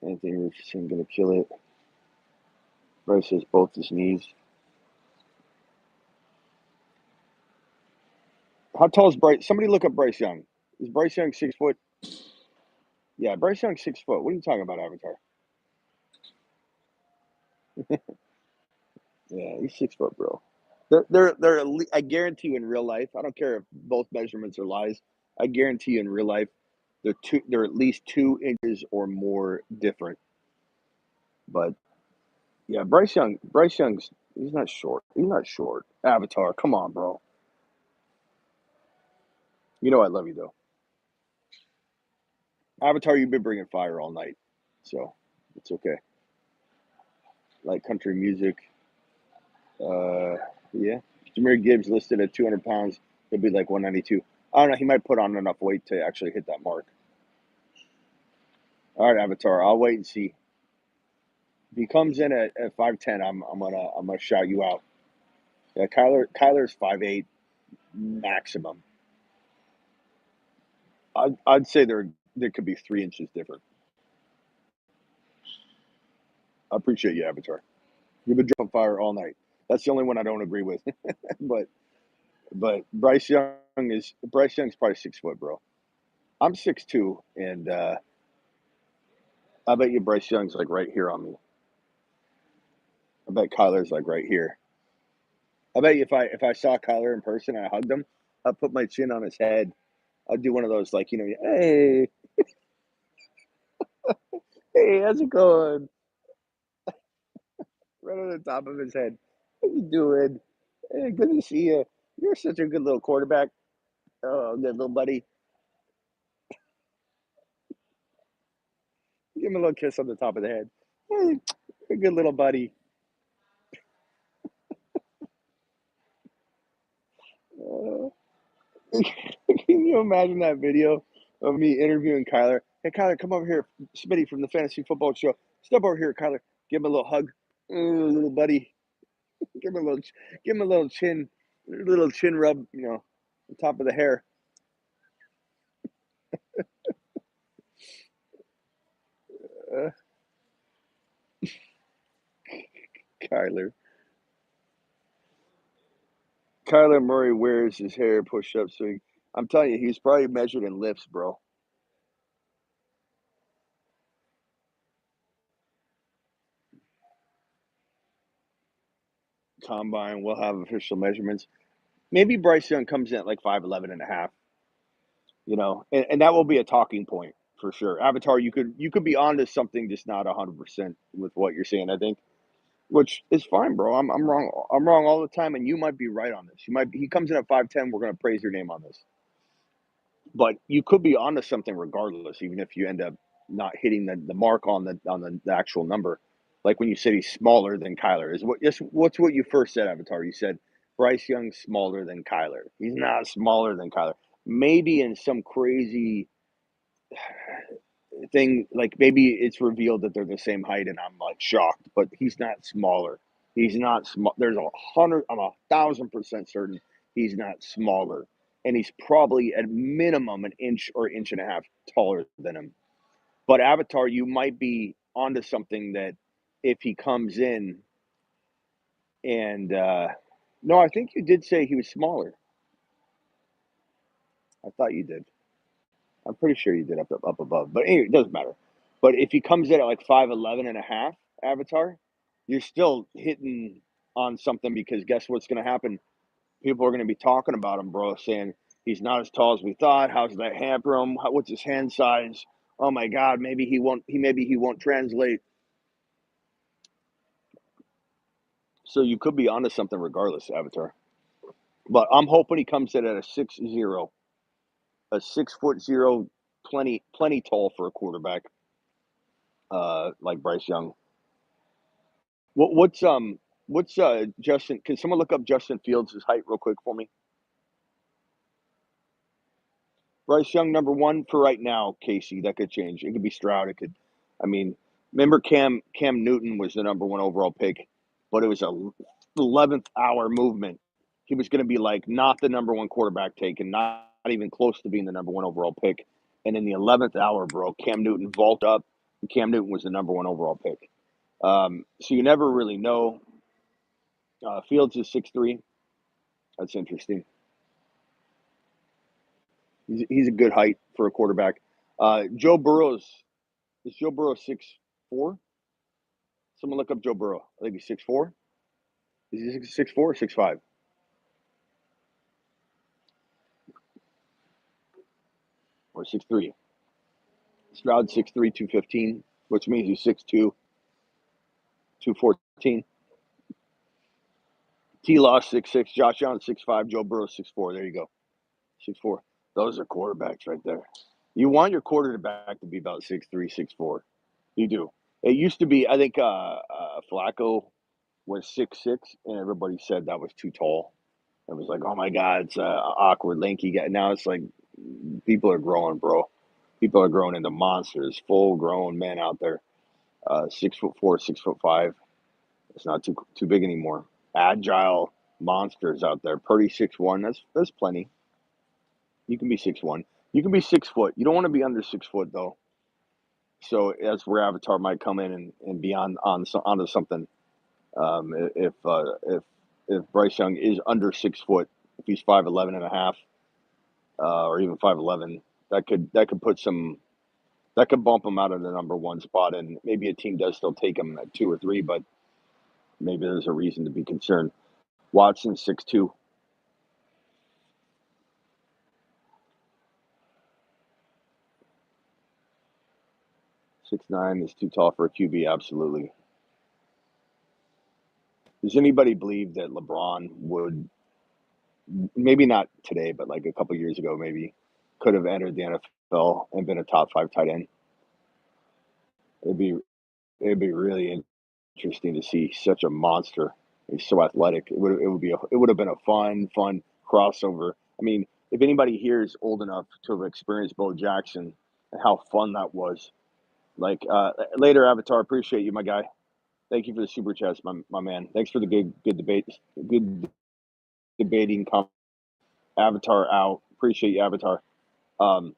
Speaker 2: Anthony Richardson going to kill it. Bryce has both his knees. How tall is Bryce? Somebody look up Bryce Young. Is Bryce Young 6 foot? Yeah, Bryce Young's 6 foot. What are you talking about, Avatar? Yeah, he's 6 foot, bro. They're I guarantee you in real life. I don't care if both measurements are lies. I guarantee you in real life, they're at least 2 inches or more different. But yeah, Bryce Young's he's not short. He's not short. Avatar, come on, bro. You know I love you though. Avatar, you've been bringing fire all night, so it's okay. Like country music. Yeah. Jameer Gibbs listed at 200 pounds. He'll be like 192. I don't know. He might put on enough weight to actually hit that mark. All right, Avatar. I'll wait and see. If he comes in at 5'10", I'm gonna shout you out. Yeah, Kyler's 5'8" maximum. I'd say there could be 3 inches different. I appreciate you, Avatar. You've been dropping fire all night. That's the only one I don't agree with. but Bryce Young's probably 6 foot, bro. I'm 6'2", and I bet you Bryce Young's like right here on me. I bet Kyler's like right here. I bet you if I saw Kyler in person and I hugged him, I'd put my chin on his head. I'd do one of those like, hey, hey, how's it going? Right on the top of his head. How you doing? Hey, good to see you. You're such a good little quarterback. Oh, good little buddy. Give him a little kiss on the top of the head. Hey, a good little buddy. Uh, can you imagine that video of me interviewing Kyler? Hey, Kyler, come over here. Smitty from the Fantasy Football Show. Step over here, Kyler. Give him a little hug. Little buddy. Give him a little chin rub, on top of the hair. Uh, Kyler. Kyler Murray wears his hair pushed up, so I'm telling you, he's probably measured in lifts, bro. Combine, we'll have official measurements. Maybe Bryce Young comes in at like 5'11" and a half, and that will be a talking point for sure. Avatar, you could be onto something, just not 100% with what you're saying. I think, which is fine, bro. I'm wrong. I'm wrong all the time, and you might be right on this. He comes in at 5'10". We're gonna praise your name on this, but you could be onto something regardless, even if you end up not hitting the mark on the actual number. Like when you said he's smaller than Kyler, what's what you first said, Avatar. You said Bryce Young's smaller than Kyler. He's not smaller than Kyler. Maybe in some crazy thing, like maybe it's revealed that they're the same height, and I'm like shocked. But he's not smaller. He's not small. There's 100. I'm 1,000% certain he's not smaller, and he's probably at minimum an inch or inch and a half taller than him. But Avatar, you might be onto something that if he comes in and no, I think you did say he was smaller. I thought you did. I'm pretty sure you did up above. But anyway, it doesn't matter. But if he comes in at like 5'11 and a half, Avatar, you're still hitting on something because guess what's going to happen? People are going to be talking about him, bro, saying he's not as tall as we thought. How's that hamper him? What's his hand size? Oh my God, maybe he won't. Maybe he won't translate. So you could be onto something regardless, Avatar. But I'm hoping he comes in at a 6'0", a 6'0", plenty tall for a quarterback, like Bryce Young. What's Justin? Can someone look up Justin Fields' height real quick for me? Bryce Young number one for right now, Casey. That could change. It could be Stroud. It could. I mean, remember Cam Newton was the number one overall pick, but it was a 11th hour movement. He was going to be like not the number one quarterback taken, not even close to being the number one overall pick. And in the 11th hour, bro, Cam Newton vaulted up, and Cam Newton was the number one overall pick. So you never really know. Fields is 6'3". That's interesting. He's a good height for a quarterback. Joe Burrow's is Joe Burrow 6'4"? Someone look up Joe Burrow. I think he's 6'4". Is he 6'4" or 6'5"? Or 6'3"? Stroud 6'3", 215, which means he's 6'2", 214. T-Law 6'6", Josh Allen 6'5", Joe Burrow 6'4". There you go. 6'4". Those are quarterbacks right there. You want your quarterback to be about 6'3", 6'4". You do. It used to be, I think, Flacco was 6'6", and everybody said that was too tall. It was like, oh my God, it's an awkward, lanky guy. Now it's like people are growing, bro. People are growing into monsters, full grown men out there. 6'4", 6'5". It's not too big anymore. Agile monsters out there. Purdy 6'1". That's plenty. You can be 6'1". You can be 6 foot. You don't want to be under 6 foot though. So that's where Avatar might come in and be onto something. If Bryce Young is under 6 foot, if he's 5'11 and a half, or even 5'11, that could bump him out of the number one spot, and maybe a team does still take him at 2 or 3, but maybe there's a reason to be concerned. Watson 6'2". Six nine is too tall for a QB, absolutely. Does anybody believe that LeBron would, maybe not today, but like a couple years ago, maybe could have entered the NFL and been a top 5 tight end? It'd be it'd be really interesting to see such a monster. He's so athletic. It would have been a fun crossover. I mean, if anybody here is old enough to have experienced Bo Jackson and how fun that was, like later Avatar, appreciate you, my guy. Thank you for the super chats, my man. Thanks for the good debate, good debating. Avatar out. Appreciate you, Avatar. Um,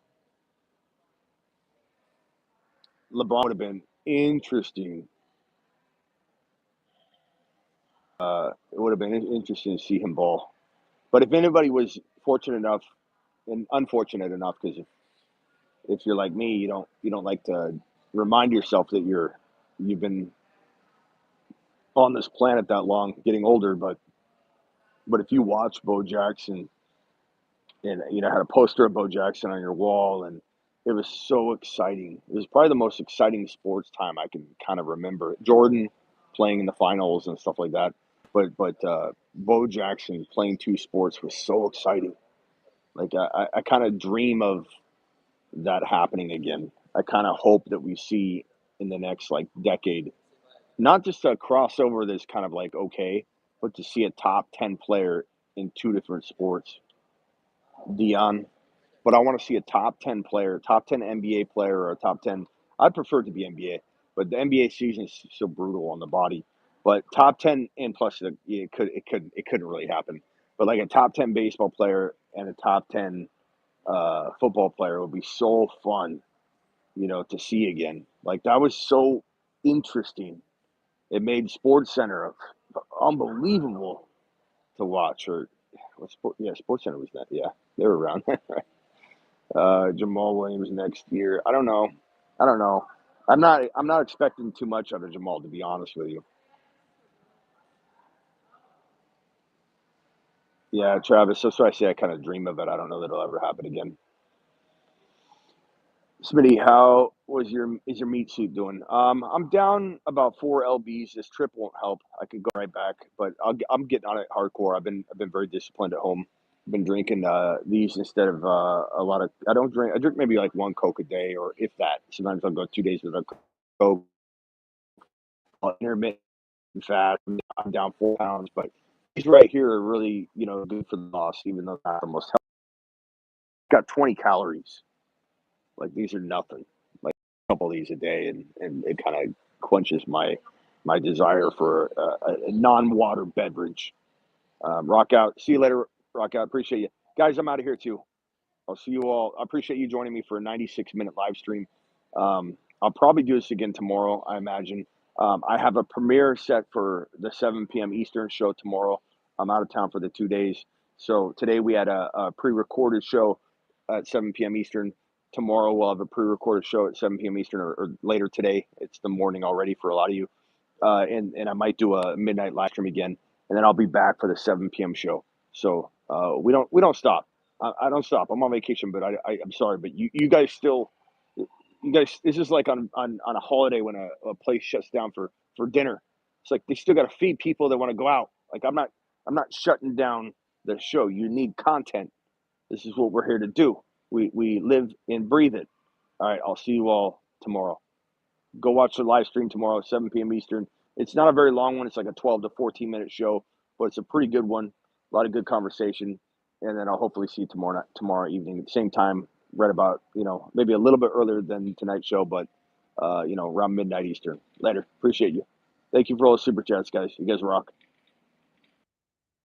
Speaker 2: LeBron would have been interesting. It would have been interesting to see him ball. But if anybody was fortunate enough and unfortunate enough, because if you're like me, you don't like to remind yourself that you've been on this planet that long, getting older. But if you watch Bo Jackson and had a poster of Bo Jackson on your wall, and it was so exciting. It was probably the most exciting sports time I can kind of remember. Jordan playing in the finals and stuff like that, but Bo Jackson playing 2 sports was so exciting. Like I kind of dream of that happening again. I kind of hope that we see in the next like decade, not just a crossover that's kind of like okay, but to see a top 10 player in two different sports, Dion. But I want to see a top 10 player, top 10 NBA player, or a top 10. I'd prefer it to be NBA, but the NBA season is so brutal on the body. But top 10 and plus, it couldn't really happen. But like a top 10 baseball player and a top 10 football player would be so fun, to see again. Like that was so interesting. It made Sports Center unbelievable to watch. Or what sport? Yeah, Sports Center was that. Yeah, they were around. Jamal Williams next year. I don't know. I don't know. I'm not expecting too much out of Jamal, to be honest with you. Yeah, Travis. That's why I say I kind of dream of it. I don't know that it'll ever happen again. Smitty, how is your meat suit doing? I'm down about 4 lbs. This trip won't help. I could go right back, but I'm getting on it hardcore. I've been very disciplined at home. I've been drinking these instead of a lot of. I don't drink. I drink maybe like one Coke a day, or if that. Sometimes I'll go 2 days without Coke. Intermittent fast. I'm down 4 pounds, but these right here are really good for the loss, even though they're not the most healthy. Got 20 calories. Like these are nothing. Like a couple of these a day, and it kind of quenches my desire for a non-water beverage. Rock out. See you later. Rock out. Appreciate you guys. I'm out of here too. I'll see you all. I appreciate you joining me for a 96-minute live stream. I'll probably do this again tomorrow, I imagine. I have a premiere set for the 7 p.m. Eastern show tomorrow. I'm out of town for the 2 days. So today we had a pre-recorded show at 7 p.m. Eastern. Tomorrow we'll have a pre-recorded show at 7 p.m. Eastern, or later today. It's the morning already for a lot of you. And I might do a midnight live stream again, and then I'll be back for the 7 p.m. show. So we don't stop. I don't stop. I'm on vacation, but I'm sorry, but you guys still, you guys, this is like on a holiday when a place shuts down for dinner. It's like they still got to feed people that want to go out. Like I'm not shutting down the show. You need content. This is what we're here to do. We live and breathe it. All right, I'll see you all tomorrow. Go watch the live stream tomorrow at 7 p.m. Eastern. It's not a very long one. It's like a 12 to 14-minute show, but it's a pretty good one. A lot of good conversation. And then I'll hopefully see you tomorrow evening at the same time, right about, maybe a little bit earlier than tonight's show, but, around midnight Eastern. Later. Appreciate you. Thank you for all the super chats, guys. You guys rock.